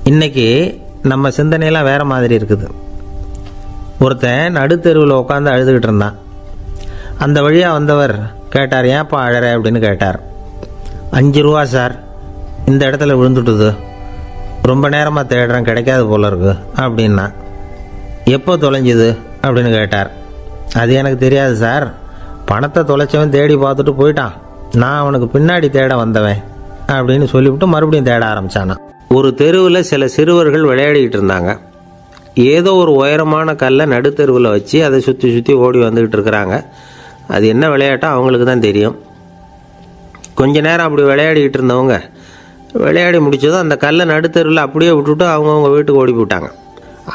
இன்றைக்கி நம்ம சிந்தனையெல்லாம் வேறு மாதிரி இருக்குது. ஒருத்தன் நடுத்தெருவில் உட்காந்து அழுதுகிட்டு இருந்தான். அந்த வழியாக வந்தவர் கேட்டார், ஏன்ப்பா அழற அப்படின்னு கேட்டார். 5 ரூபா சார், இந்த இடத்துல விழுந்துட்டுது, ரொம்ப நேரமாக தேடுறேன், கிடைக்காது போல இருக்கு அப்படின்னா. எப்போ தொலைஞ்சுது அப்படின்னு கேட்டார். அது எனக்கு தெரியாது சார், பணத்தை தொலைச்சவன் தேடி பார்த்துட்டு போயிட்டான், நான் அவனுக்கு பின்னாடி தேட வந்தவன் அப்படின்னு சொல்லிவிட்டு மறுபடியும் தேட ஆரம்பித்தானா. ஒரு தெருவில் சில சிறுவர்கள் விளையாடிக்கிட்டு இருந்தாங்க. ஏதோ ஒரு உயரமான கல்லை நடுத்தெருவில் வச்சு அதை சுற்றி சுற்றி ஓடி வந்துக்கிட்டு இருக்கிறாங்க. அது என்ன விளையாட்டோ அவங்களுக்கு தான் தெரியும். கொஞ்ச நேரம் அப்படி விளையாடிக்கிட்டு இருந்தவங்க விளையாடி முடித்ததும் அந்த கல்லை நடுத்தெருவில் அப்படியே விட்டுவிட்டு அவங்கவுங்க வீட்டுக்கு ஓடி போயிட்டாங்க.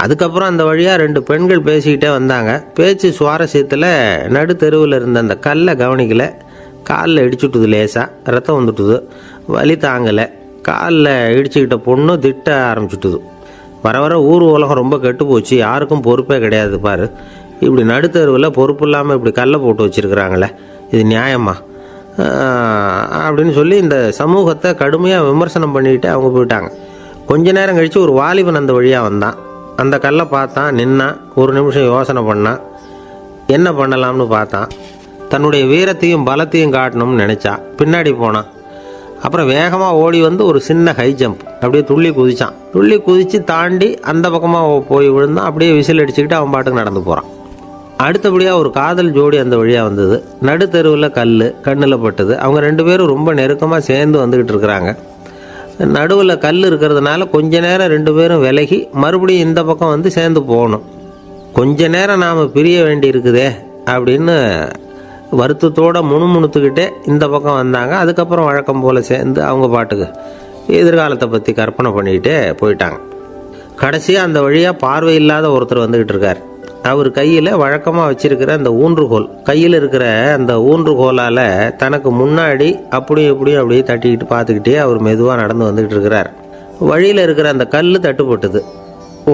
அதுக்கப்புறம் அந்த வழியாக 2 பெண்கள் பேசிக்கிட்டே வந்தாங்க. பேச்சு சுவாரஸ்யத்தில் நடுத்தெருவில் இருந்த அந்த கல்லை கவனிக்கலை. காலில் இடிச்சுட்டுது, லேசாக ரத்தம் வந்துட்டுது, வலி தாங்கலை. காலில் இடிச்சுக்கிட்ட பொண்ணு திட்ட ஆரம்பிச்சுட்டுது. வர வர ஊர் உலகம் ரொம்ப கெட்டு போச்சு, யாருக்கும் பொறுப்பே கிடையாது பாரு, இப்படி நடுத்தருவில் பொறுப்பு இல்லாமல் இப்படி கல்லை போட்டு வச்சுருக்குறாங்களே, இது நியாயமா அப்படின்னு சொல்லி இந்த சமூகத்தை கடுமையாக விமர்சனம் பண்ணிக்கிட்டு அவங்க போயிட்டாங்க. கொஞ்ச நேரம் கழித்து ஒரு வாலிபன் அந்த வழியாக வந்தான். அந்த கல்லை பார்த்தான், நின்னான், ஒரு நிமிஷம் யோசனை பண்ணான், என்ன பண்ணலாம்னு பார்த்தான். தன்னுடைய வீரத்தையும் பலத்தையும் காட்டணும்னு நினச்சான். பின்னாடி போனான். அப்புறம் வேகமாக ஓடி வந்து ஒரு சின்ன ஹை ஜம்ப் அப்படியே துள்ளி குதிச்சான். துள்ளி குதித்து தாண்டி அந்த பக்கமாக போய் விழுந்தான். அப்படியே விசில் அடிச்சுக்கிட்டு அவன் பாட்டுக்கு நடந்து போகிறான். அடுத்தபடியாக ஒரு காதல் ஜோடி அந்த வழியாக வந்தது. நடுத்தெருவில் கண்ணில் பட்டது. அவங்க 2 பேரும் ரொம்ப நெருக்கமாக சேர்ந்து வந்துக்கிட்டு இருக்கிறாங்க. நடுவில் கல் இருக்கிறதுனால கொஞ்ச நேரம் 2 பேரும் விலகி மறுபடியும் இந்த பக்கம் வந்து சேர்ந்து போகணும். கொஞ்ச நேரம் நாம் பிரிய வேண்டி இருக்குதே அப்படின்னு வருத்தத்தோடு முணுமுணுத்துக்கிட்டே இந்த பக்கம் வந்தாங்க. அதுக்கப்புறம் வழக்கம் போல் சேர்ந்து அவங்க பாட்டுக்கு எதிர்காலத்தை பற்றி கற்பனை பண்ணிக்கிட்டே போயிட்டாங்க. கடைசியாக அந்த வழியாக பார்வை இல்லாத ஒருத்தர் வந்துக்கிட்டு இருக்கார். அவர் கையில் வழக்கமாக வச்சிருக்கிற அந்த ஊன்றுகோல், கையில் இருக்கிற அந்த ஊன்றுகோலால் தனக்கு முன்னாடி அப்படியே தட்டிக்கிட்டு பார்த்துக்கிட்டே அவர் மெதுவாக நடந்து வந்துக்கிட்டு இருக்கிறார். வழியில் இருக்கிற அந்த கல் தட்டுப்பட்டது.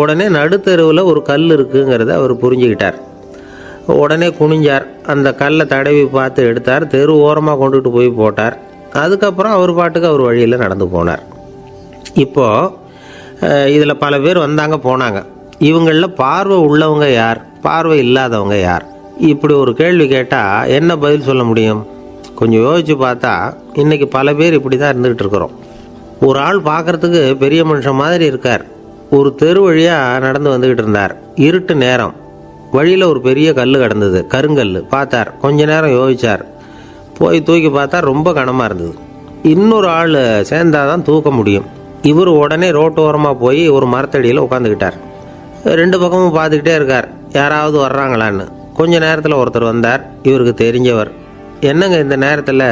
உடனே நடுத்தெருவில் ஒரு கல் இருக்குங்கிறத அவர் புரிஞ்சுக்கிட்டார். உடனே குனிஞ்சார். அந்த கல்லை தடவி பார்த்து எடுத்தார். தெரு ஓரமாக கொண்டுட்டு போய் போட்டார். அதுக்கப்புறம் அவர் பாட்டுக்கு அவர் வழியில் நடந்து போனார். இப்போது இதில் பல பேர் வந்தாங்க போனாங்க. இவங்களில் பார்வை உள்ளவங்க யார், பார்வை இல்லாதவங்க யார்? இப்படி ஒரு கேள்வி கேட்டால் என்ன பதில் சொல்ல முடியும்? கொஞ்சம் யோசித்து பார்த்தா இன்றைக்கி பல பேர் இப்படி தான் இருந்துகிட்டு இருக்கிறோம். ஒரு ஆள் பார்க்குறதுக்கு பெரிய மனுஷன் மாதிரி இருக்கார். ஒரு தெரு வழியாக நடந்து வந்துக்கிட்டு இருந்தார். இருட்டு நேரம். வழியில் ஒரு பெரிய கல் கிடந்தது, கருங்கல். பார்த்தார். கொஞ்ச நேரம் யோசித்தார். போய் தூக்கி பார்த்தா ரொம்ப கனமாக இருந்தது. இன்னொரு ஆள் சேர்ந்தாதான் தூக்க முடியும். இவர் உடனே ரோட்டு ஓரமாக போய் ஒரு மரத்தடியில் உட்காந்துக்கிட்டார். 2 பக்கமும் பார்த்துக்கிட்டே இருக்கார், யாராவது வர்றாங்களான்னு. கொஞ்ச நேரத்தில் ஒருத்தர் வந்தார். இவருக்கு தெரிஞ்சவர். என்னங்க இந்த நேரத்தில்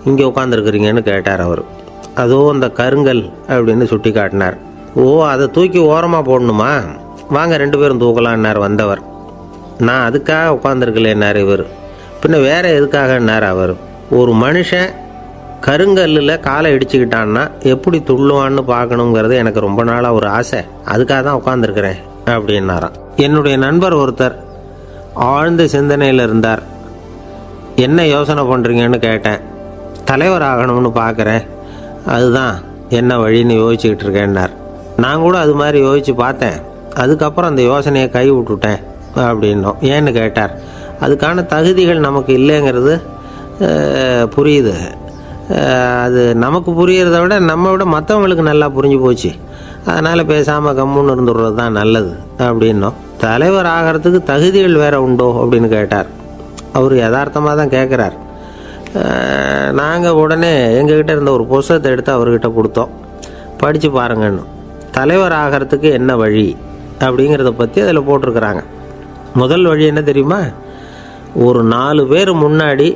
இங்கே உட்காந்துருக்குறீங்கன்னு கேட்டார் அவர். அதோ அந்த கருங்கல் அப்படின்னு சுட்டி காட்டினார். ஓ, அதை தூக்கி ஓரமாக போடணுமா? வாங்க 2 பேரும் தூக்கலான்னார் வந்தவர். நான் அதுக்காக உட்காந்துருக்கலேன்னார் இவர். பின்ன வேற எதுக்காகன்னார் அவர். ஒரு மனுஷன் கருங்கல்லில் காலை இடிச்சுக்கிட்டான்னா எப்படி துள்ளுவான்னு பார்க்கணுங்கிறது எனக்கு ரொம்ப நாளாக ஒரு ஆசை, அதுக்காக தான் உட்காந்துருக்கிறேன் அப்படின்னாராம். என்னுடைய நண்பர் ஒருத்தர் ஆழ்ந்த சிந்தனையில் இருந்தார். என்ன யோசனை பண்ணுறீங்கன்னு கேட்டேன். தலைவர் ஆகணும்னு பார்க்குறேன், அதுதான் என்ன வழின்னு யோசிச்சுக்கிட்டு இருக்கேன்னார். நான் கூட அது மாதிரி யோசித்து பார்த்தேன். அதுக்கப்புறம் அந்த யோசனையை கை விட்டுட்டேன் அப்படின்னோம். ஏன்னு கேட்டார். அதுக்கான தகுதிகள் நமக்கு இல்லைங்கிறது புரியுது. அது நமக்கு புரியறத விட நம்ம விட மற்றவங்களுக்கு நல்லா புரிஞ்சு போச்சு. அதனால் பேசாமல் கம்முன்னு இருந்துடுறது தான் நல்லது அப்படின்னோம். தலைவர் ஆகிறதுக்கு தகுதிகள் வேறு உண்டோ அப்படின்னு கேட்டார். அவர் யதார்த்தமாக தான் கேட்குறார். நாங்கள் உடனே எங்ககிட்ட இருந்த ஒரு புத்தகத்தை எடுத்து அவர்கிட்ட கொடுத்தோம். படித்து பாருங்கன்னு. தலைவர் ஆகிறதுக்கு என்ன வழி அப்படிங்கிறத பற்றி அதில் போட்டிருக்கிறாங்க. முதல் வழி என்ன தெரியுமா? ஒரு 4 பேர் முன்னாடி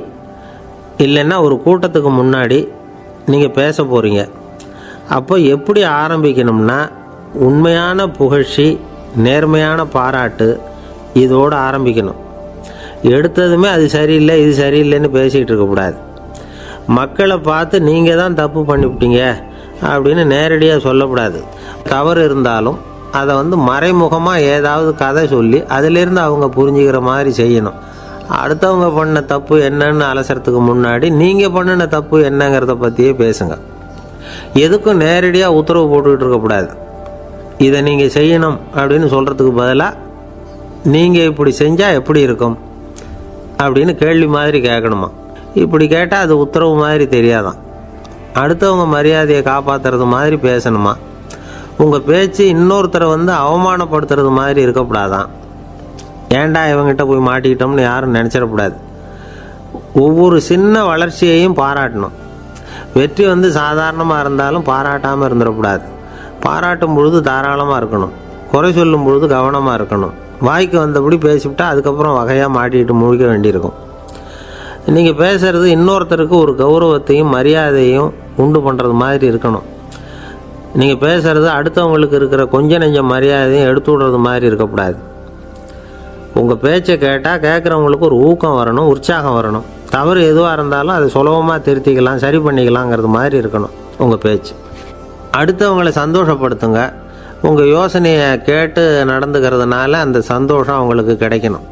இல்லைன்னா ஒரு கூட்டத்துக்கு முன்னாடி நீங்கள் பேச போகிறீங்க. அப்போ எப்படி ஆரம்பிக்கணும்னா, உண்மையான புகழ்ச்சி, நேர்மையான பாராட்டு, இதோடு ஆரம்பிக்கணும். எடுத்ததுமே அது சரியில்லை இது சரியில்லைன்னு பேசிகிட்டு இருக்கக்கூடாது. மக்களை பார்த்து நீங்கள் தான் தப்பு பண்ணிவிட்டீங்க அப்படின்னு நேரடியாக சொல்லக்கூடாது. தவறு இருந்தாலும் அதை மறைமுகமாக ஏதாவது கதை சொல்லி அதிலிருந்து அவங்க புரிஞ்சுக்கிற மாதிரி செய்யணும். அடுத்தவங்க பண்ண தப்பு என்னன்னு அலசறதுக்கு முன்னாடி நீங்கள் பண்ணின தப்பு என்னங்கிறத பற்றியே பேசுங்க. எதுக்கும் நேரடியாக உத்தரவு போட்டுக்கிட்டு இருக்கக்கூடாது. இதை நீங்கள் செய்யணும் அப்படின்னு சொல்கிறதுக்கு பதிலாக நீங்கள் இப்படி செஞ்சால் எப்படி இருக்கும் அப்படின்னு கேள்வி மாதிரி கேட்கணுமா. இப்படி கேட்டால் அது உத்தரவு மாதிரி தெரியாதான். அடுத்தவங்க மரியாதையை காப்பாற்றுறது மாதிரி பேசணுமா. உங்கள் பேச்சு இன்னொருத்தரை அவமானப்படுத்துறது மாதிரி இருக்கக்கூடாதான். ஏண்டா இவங்கிட்ட போய் மாட்டிக்கிட்டோம்னு யாரும் நினச்சிடக்கூடாது. ஒவ்வொரு சின்ன வளர்ச்சியையும் பாராட்டணும். வெற்றி சாதாரணமாக இருந்தாலும் பாராட்டாமல் இருந்துடக்கூடாது. பாராட்டும் பொழுது தாராளமாக இருக்கணும். குறை சொல்லும் பொழுது கவனமாக இருக்கணும். வாய்க்கு வந்தபடி பேசிவிட்டால் அதுக்கப்புறம் வகையாக மாட்டிக்கிட்டு முழிக்க வேண்டியிருக்கும். நீங்கள் பேசுகிறது இன்னொருத்தருக்கு ஒரு கௌரவத்தையும் மரியாதையும் உண்டு பண்ணுறது மாதிரி இருக்கணும். நீங்கள் பேசுகிறது அடுத்தவங்களுக்கு இருக்கிற கொஞ்ச நெஞ்ச மரியாதையும் எடுத்து விடுறது மாதிரி இருக்கக்கூடாது. உங்கள் பேச்சை கேட்டால் கேட்குறவங்களுக்கு ஒரு ஊக்கம் வரணும், உற்சாகம் வரணும். தவறு எதுவாக இருந்தாலும் அதை சுலபமாக திருத்திக்கலாம், சரி பண்ணிக்கலாங்கிறது மாதிரி இருக்கணும் உங்கள் பேச்சு. அடுத்தவங்களை சந்தோஷப்படுத்துங்க. உங்கள் யோசனையை கேட்டு நடந்துக்கிறதுனால அந்த சந்தோஷம் அவங்களுக்கு கிடைக்கணும்.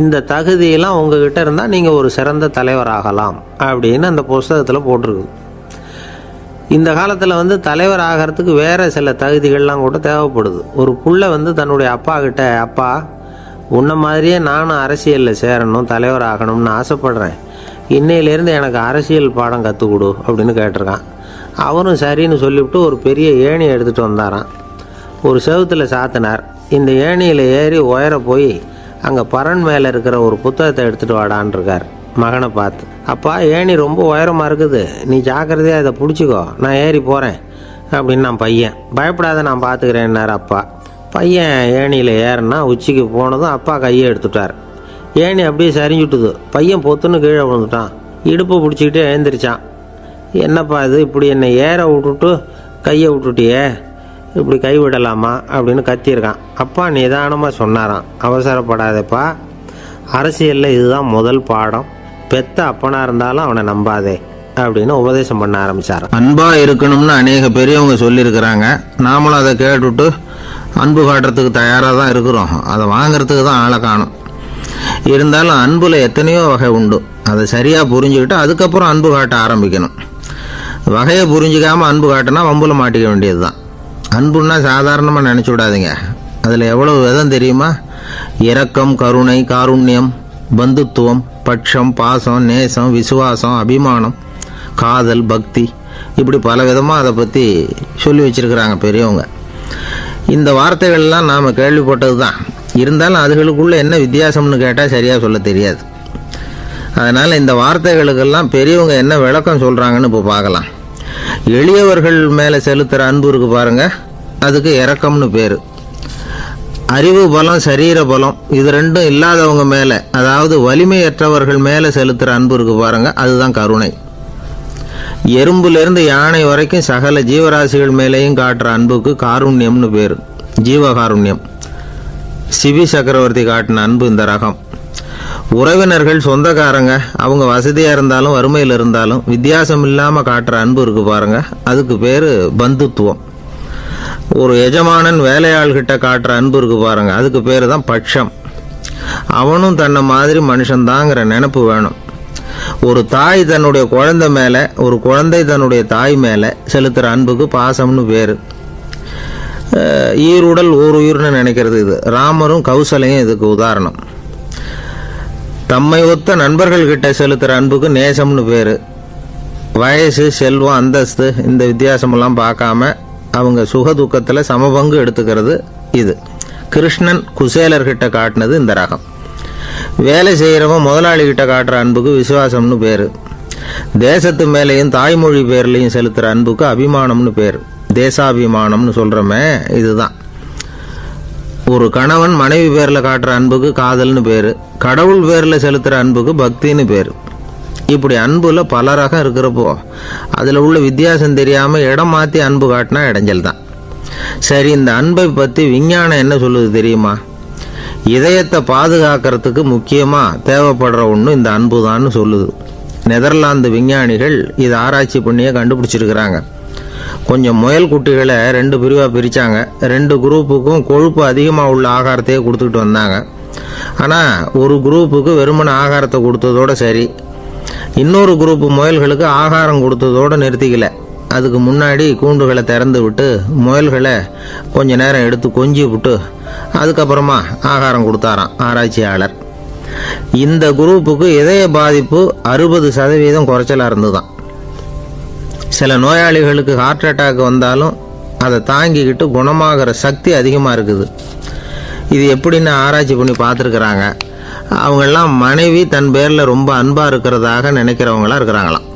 இந்த தகுதியெல்லாம் உங்ககிட்ட இருந்தால் நீங்கள் ஒரு சிறந்த தலைவராகலாம் அப்படின்னு அந்த புஸ்தகத்தில் போட்டிருக்கு. இந்த காலத்தில் தலைவர் ஆகிறதுக்கு வேறு சில தகுதிகள்லாம் கூட தேவைப்படுது. ஒரு புள்ள தன்னுடைய அப்பா கிட்ட, அப்பா உன்னை மாதிரியே நானும் அரசியலில் சேரணும், தலைவர் ஆகணும்னு ஆசைப்படுறேன், இன்னையிலேருந்து எனக்கு அரசியல் பாடம் கற்றுக் கொடு அப்படின்னு கேட்டிருக்கான். அவரும் சரின்னு சொல்லிவிட்டு ஒரு பெரிய ஏணியை எடுத்துகிட்டு வந்தாரான். ஒரு செவுத்தில் சாத்தினார். இந்த ஏணியில் ஏறி உயர போய் அங்கே பரன் மேலே இருக்கிற ஒரு புத்தகத்தை எடுத்துகிட்டு வாடான்னு இருக்கார். மகனை பார்த்து, அப்பா ஏணி ரொம்ப உயரமாக இருக்குது, நீ ஜாக்கிரதையாக இதை பிடிச்சிக்கோ, நான் ஏறி போகிறேன் அப்படின்னு நான் பையன். பயப்படாத, நான் பார்த்துக்கிறேன்னார் அப்பா. பையன் ஏணியில் ஏறினா உச்சிக்கு போனதும் அப்பா கையை எடுத்துட்டார். ஏணி அப்படியே சரிஞ்சுட்டுது. பையன் பொத்துன்னு கீழே விழுந்துட்டான். இடுப்பு பிடிச்சிக்கிட்டே எழுந்திரிச்சான். என்னப்பா இது, இப்படி என்னை ஏற விட்டுட்டு கையை விட்டுட்டியே, இப்படி கை விடலாமா அப்படின்னு கத்தியிருக்கான். அப்பா நிதானமாக சொன்னாராம், அவசரப்படாதேப்பா, அரசியலில் இதுதான் முதல் பாடம், பெத்த அப்பனாக இருந்தாலும் அவனை நம்பாதே அப்படின்னு உபதேசம் பண்ண ஆரம்பித்தார். அன்பாக இருக்கணும்னு அநேக பெரியவங்க சொல்லியிருக்கிறாங்க. நாமளும் அதை கேட்டுவிட்டு அன்பு காட்டுறதுக்கு தயாராக தான் இருக்கிறோம். அதை வாங்கிறதுக்கு தான் ஆளை காணும். இருந்தாலும் அன்பில் எத்தனையோ வகை உண்டு. அதை சரியாக புரிஞ்சுக்கிட்டு அதுக்கப்புறம் அன்பு காட்ட ஆரம்பிக்கணும். வகையை புரிஞ்சிக்காமல் அன்பு காட்டினா வம்புல மாட்டிக்க வேண்டியது தான். அன்புன்னா சாதாரணமாக நினச்சி விடாதீங்க. அதில் எவ்வளவு விதம் தெரியுமா? இரக்கம், கருணை, காருண்யம், பந்துத்துவம், பட்சம், பாசம், நேசம், விசுவாசம், அபிமானம், காதல், பக்தி, இப்படி பல விதமாக அதை பற்றி சொல்லி வச்சுருக்கிறாங்க பெரியவங்க. இந்த வார்த்தைகள்லாம் நாம் கேள்விப்பட்டது தான். இருந்தாலும் அதுகளுக்குள்ளே என்ன வித்தியாசம்னு கேட்டால் சரியாக சொல்ல தெரியாது. அதனால் இந்த வார்த்தைகளுக்கெல்லாம் பெரியவங்க என்ன விளக்கம் சொல்கிறாங்கன்னு இப்போ பார்க்கலாம். எளியவர்கள் மேலே செலுத்துகிற அன்பு இருக்கு பாருங்கள், அதுக்கு இரக்கம்னு பேர். அறிவு பலம், சரீர பலம், இது ரெண்டும் இல்லாதவங்க மேலே, அதாவது வலிமையற்றவர்கள் மேலே செலுத்துகிற அன்பு இருக்கு பாருங்கள், அதுதான் கருணை. எறும்புலேருந்து யானை வரைக்கும் சகல ஜீவராசிகள் மேலேயும் காட்டுற அன்புக்கு காருண்யம்னு பேர், ஜீவகாருண்யம். சிபி சக்கரவர்த்தி காட்டின அன்பு இந்த ரகம். உறவினர்கள், சொந்தக்காரங்க, அவங்க வசதியாக இருந்தாலும் வறுமையில் இருந்தாலும் வித்தியாசம் இல்லாமல் காட்டுற அன்பு இருக்கு பாருங்க, அதுக்கு பேர் பந்துத்துவம். ஒரு எஜமானன் வேலையாள்கிட்ட காட்டுற அன்பு இருக்கு பாருங்க, அதுக்கு பேர் தான் பட்சம். அவனும் தன்னை மாதிரி மனுஷன்தாங்கிற நினைப்பு வேணும். ஒரு தாய் தன்னுடைய குழந்தை மேலே, ஒரு குழந்தை தன்னுடைய தாய் மேலே செலுத்துகிற அன்புக்கு பாசம்னு பேர். ஈருடல் ஓர் உயிர்னு நினைக்கிறது இது. ராமரும் கௌசலையும் இதுக்கு உதாரணம். தம்மை ஒத்த நண்பர்கள்கிட்ட செலுத்துகிற அன்புக்கு நேசம்னு பேர். வயசு, செல்வம், அந்தஸ்து, இந்த வித்தியாசமெல்லாம் பார்க்காம அவங்க சுக துக்கத்தில் சமபங்கு எடுத்துக்கிறது இது. கிருஷ்ணன் குசேலர்கிட்ட காட்டினது இந்த ரகம். வேலை செய்கிறவன் முதலாளிகிட்ட காட்டுற அன்புக்கு விசுவாசம்னு பேர். தேசத்து மேலேயும் தாய்மொழி பேர்லையும் செலுத்துகிற அன்புக்கு அபிமானம்னு பேர். தேசாபிமானம்னு சொல்கிறோமே, இதுதான். ஒரு கணவன் மனைவி பேரில் காட்டுற அன்புக்கு காதல்னு பேர். கடவுள் பேரில் செலுத்துகிற அன்புக்கு பக்தின்னு பேர். இப்படி அன்புல பல ரகம் இருக்கிறப்போ அதில் உள்ள வித்தியாசம் தெரியாமல் இடம் மாற்றி அன்பு காட்டினா இடைஞ்சல் தான். சரி, இந்த அன்பை பற்றி விஞ்ஞானம் என்ன சொல்லுது தெரியுமா? இதயத்தை பாதுகாக்கிறதுக்கு முக்கியமாக தேவைப்படுற ஒன்று இந்த அன்பு தான்னு சொல்லுது. நெதர்லாந்து விஞ்ஞானிகள் இதை ஆராய்ச்சி பண்ணியே கண்டுபிடிச்சிருக்கிறாங்க. கொஞ்சம் முயல் குட்டிகளை 2 பிரிவாக பிரித்தாங்க. 2 குரூப்புக்கும் கொழுப்பு அதிகமாக உள்ள ஆகாரத்தையே கொடுத்துக்கிட்டு வந்தாங்க. ஆனால் ஒரு குரூப்புக்கு வெறுமன ஆகாரத்தை கொடுத்ததோடு சரி, இன்னொரு குரூப்பு முயல்களுக்கு ஆகாரம் கொடுத்ததோடு நிறுத்திக்கல. அதுக்கு முன்னாடி கூண்டுகளை திறந்து விட்டு முயல்களை கொஞ்ச நேரம் எடுத்து கொஞ்சி விட்டு அதுக்கப்புறமா ஆகாரம் கொடுத்தாராம் ஆராய்ச்சியாளர். இந்த குரூப்புக்கு இதய பாதிப்பு 60% குறைச்சலாக இருந்துதான். சில நோயாளிகளுக்கு ஹார்ட் அட்டாக் வந்தாலும் அதை தாங்கிக்கிட்டு குணமாகிற சக்தி அதிகமாக இருக்குது. இது எப்படின்னு ஆராய்ச்சி பண்ணி பார்த்துருக்குறாங்க. அவங்கெல்லாம் மனைவி தன் பேரில் ரொம்ப அன்பாக இருக்கிறதாக நினைக்கிறவங்களாம் இருக்கிறாங்களாம்.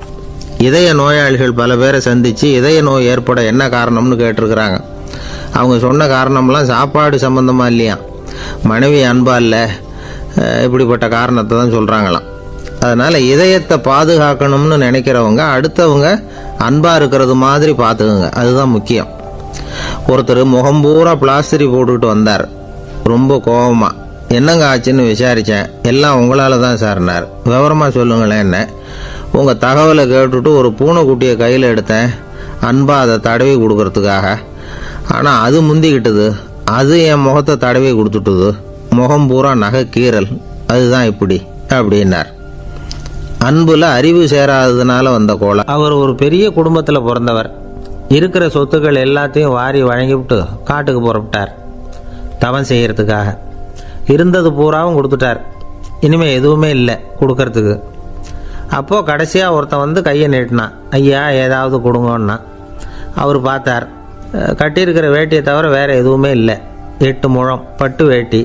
இதய நோயாளிகள் பல பேரை சந்தித்து இதய நோய் ஏற்பட என்ன காரணம்னு கேட்டிருக்கிறாங்க. அவங்க சொன்ன காரணம்லாம் சாப்பாடு சம்மந்தமாக இல்லையா, மனைவி அன்பா இல்லை, இப்படிப்பட்ட காரணத்தை தான் சொல்கிறாங்களாம். அதனால் இதயத்தை பாதுகாக்கணும்னு நினைக்கிறவங்க அடுத்தவங்க அன்பாக இருக்கிறது மாதிரி பார்த்துக்குங்க, அதுதான் முக்கியம். ஒருத்தர் முகம் பூரா பிளாஸ்டரி போட்டுக்கிட்டு வந்தார். ரொம்ப கோபமாக, என்னங்க ஆச்சுன்னு விசாரித்தேன். எல்லாம் உங்களால் தான் சார்னார். விவரமாக சொல்லுங்களேன். என்ன உங்கள் தகவலை கேட்டுட்டு ஒரு பூனைக்குட்டியை கையில் எடுத்தேன், அன்பாக அதை தடவி கொடுக்கறதுக்காக. ஆனால் அது முந்திக்கிட்டது, அது என் முகத்தை தடவி கொடுத்துட்டுது, முகம் பூரா நகை கீறல், அதுதான் இப்படி அப்படின்னார். அன்புல அறிவு சேராததுனால வந்த கோலை. அவர் ஒரு பெரிய குடும்பத்தில் பிறந்தவர். இருக்கிற சொத்துக்கள் எல்லாத்தையும் வாரி வழங்கிவிட்டு காட்டுக்கு புறப்பட்டார் தவம் செய்யறதுக்காக. இருந்தது பூராவும் கொடுத்துட்டார். இனிமேல் எதுவுமே இல்லை கொடுக்கறதுக்கு. அப்போது கடைசியாக ஒருத்தன் வந்து கையை நீட்டினான். ஐயா ஏதாவது கொடுங்கன்னா. அவர் பார்த்தார். கட்டியிருக்கிற வேட்டியை தவிர வேறு எதுவுமே இல்லை. 8 முழம் பட்டு வேட்டி,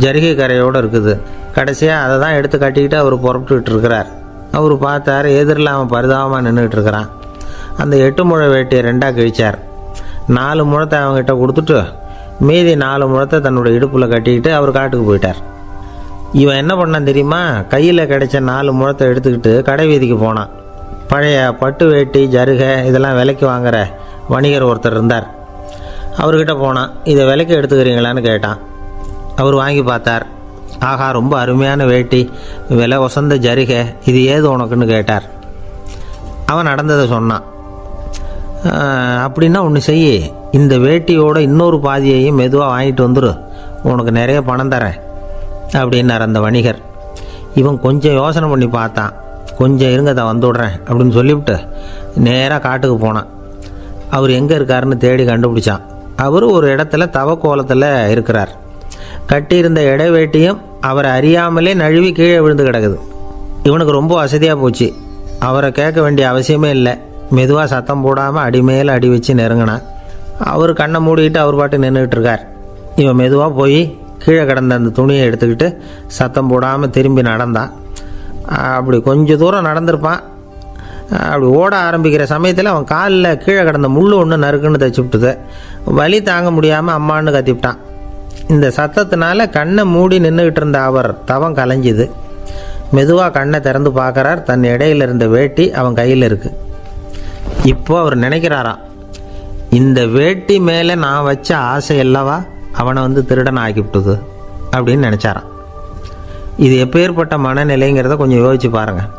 ஜரிகை கரையோடு இருக்குது. கடைசியாக அதை தான் எடுத்து கட்டிக்கிட்டு அவர் புறப்பட்டுக்கிட்டு இருக்கிறார். அவர் பார்த்தார், எதிரில் அவன் பரிதாபமாக நின்றுட்டு இருக்கிறான். அந்த 8 முழ வேட்டியை 2ஆக கிழிச்சார். 4 முழத்தை அவங்ககிட்ட கொடுத்துட்டு மீதி 4 முழத்தை தன்னுடைய இடுப்பில் கட்டிக்கிட்டு அவர் காட்டுக்கு போயிட்டார். இவன் என்ன பண்ணான் தெரியுமா? கையில் கிடைச்ச 4 முழத்தை எடுத்துக்கிட்டு கடை வீதிக்கு போனான். பழைய பட்டு வேட்டி ஜருகை இதெல்லாம் விலைக்கு வாங்குற வணிகர் ஒருத்தர் இருந்தார். அவர்கிட்ட போனான். இதை விலைக்கு எடுத்துக்கிறீங்களான்னு கேட்டான். அவர் வாங்கி பார்த்தார். ஆகா, ரொம்ப அருமையான வேட்டி, விலை ஒசந்த ஜருகை, இது ஏது உனக்குன்னு கேட்டார். அவன் நடந்ததை சொன்னான். அப்படின்னா ஒன்று செய்ய, இந்த வேட்டியோட இன்னொரு பாதியையும் மெதுவாக வாங்கிட்டு வந்துரு, உனக்கு நிறைய பணம் தரேன் அப்படின்னார் அந்த வணிகர். இவன் கொஞ்சம் யோசனை பண்ணி பார்த்தான். கொஞ்சம் இருங்க, அதை வந்துவிடுறேன் அப்படின்னு சொல்லிவிட்டு நேராக காட்டுக்கு போனான். அவர் எங்கே இருக்காருன்னு தேடி கண்டுபிடிச்சான். அவர் ஒரு இடத்துல தவக்கோலத்தில் இருக்கிறார். கட்டியிருந்த இடைவேட்டியும் அவரை அறியாமலே நழுவி கீழே விழுந்து கிடக்குது. இவனுக்கு ரொம்ப வசதியாக போச்சு. அவரை கேட்க வேண்டிய அவசியமே இல்லை. மெதுவாக சத்தம் போடாமல் அடிமேல் அடி வச்சு நெருங்கினான். அவர் கண்ணை மூடிக்கிட்டு அவர் பாட்டு நின்றுக்கிட்டு இருக்கார். இவன் மெதுவாக போய் கீழே கிடந்த அந்த துணியை எடுத்துக்கிட்டு சத்தம் போடாமல் திரும்பி நடந்தான். அப்படி கொஞ்சம் தூரம் நடந்திருப்பான். அப்படி ஓட ஆரம்பிக்கிற சமயத்தில் அவன் காலில் கீழே கிடந்த முள் ஒன்று நறுக்குன்னு தைச்சி விட்டுது. வலி தாங்க முடியாமல் அம்மான்னு கத்திவிட்டான். இந்த சத்தத்தினால கண்ணை மூடி நின்றுக்கிட்டு இருந்த அவர் தவம் கலைஞ்சிது. மெதுவாக கண்ணை திறந்து பார்க்குறார். தன் இடையில இருந்த வேட்டி அவன் கையில் இருக்குது. இப்போ அவர் நினைக்கிறாராம், இந்த வேட்டி மேலே நான் வச்ச ஆசை அல்லவா அவனை வந்து திருடன் ஆக்கிவிட்டுது அப்படின்னு நினச்சாரான். இது எப்பேற்பட்ட மனநிலைங்கிறத கொஞ்சம் யோசிச்சு பாருங்கள்.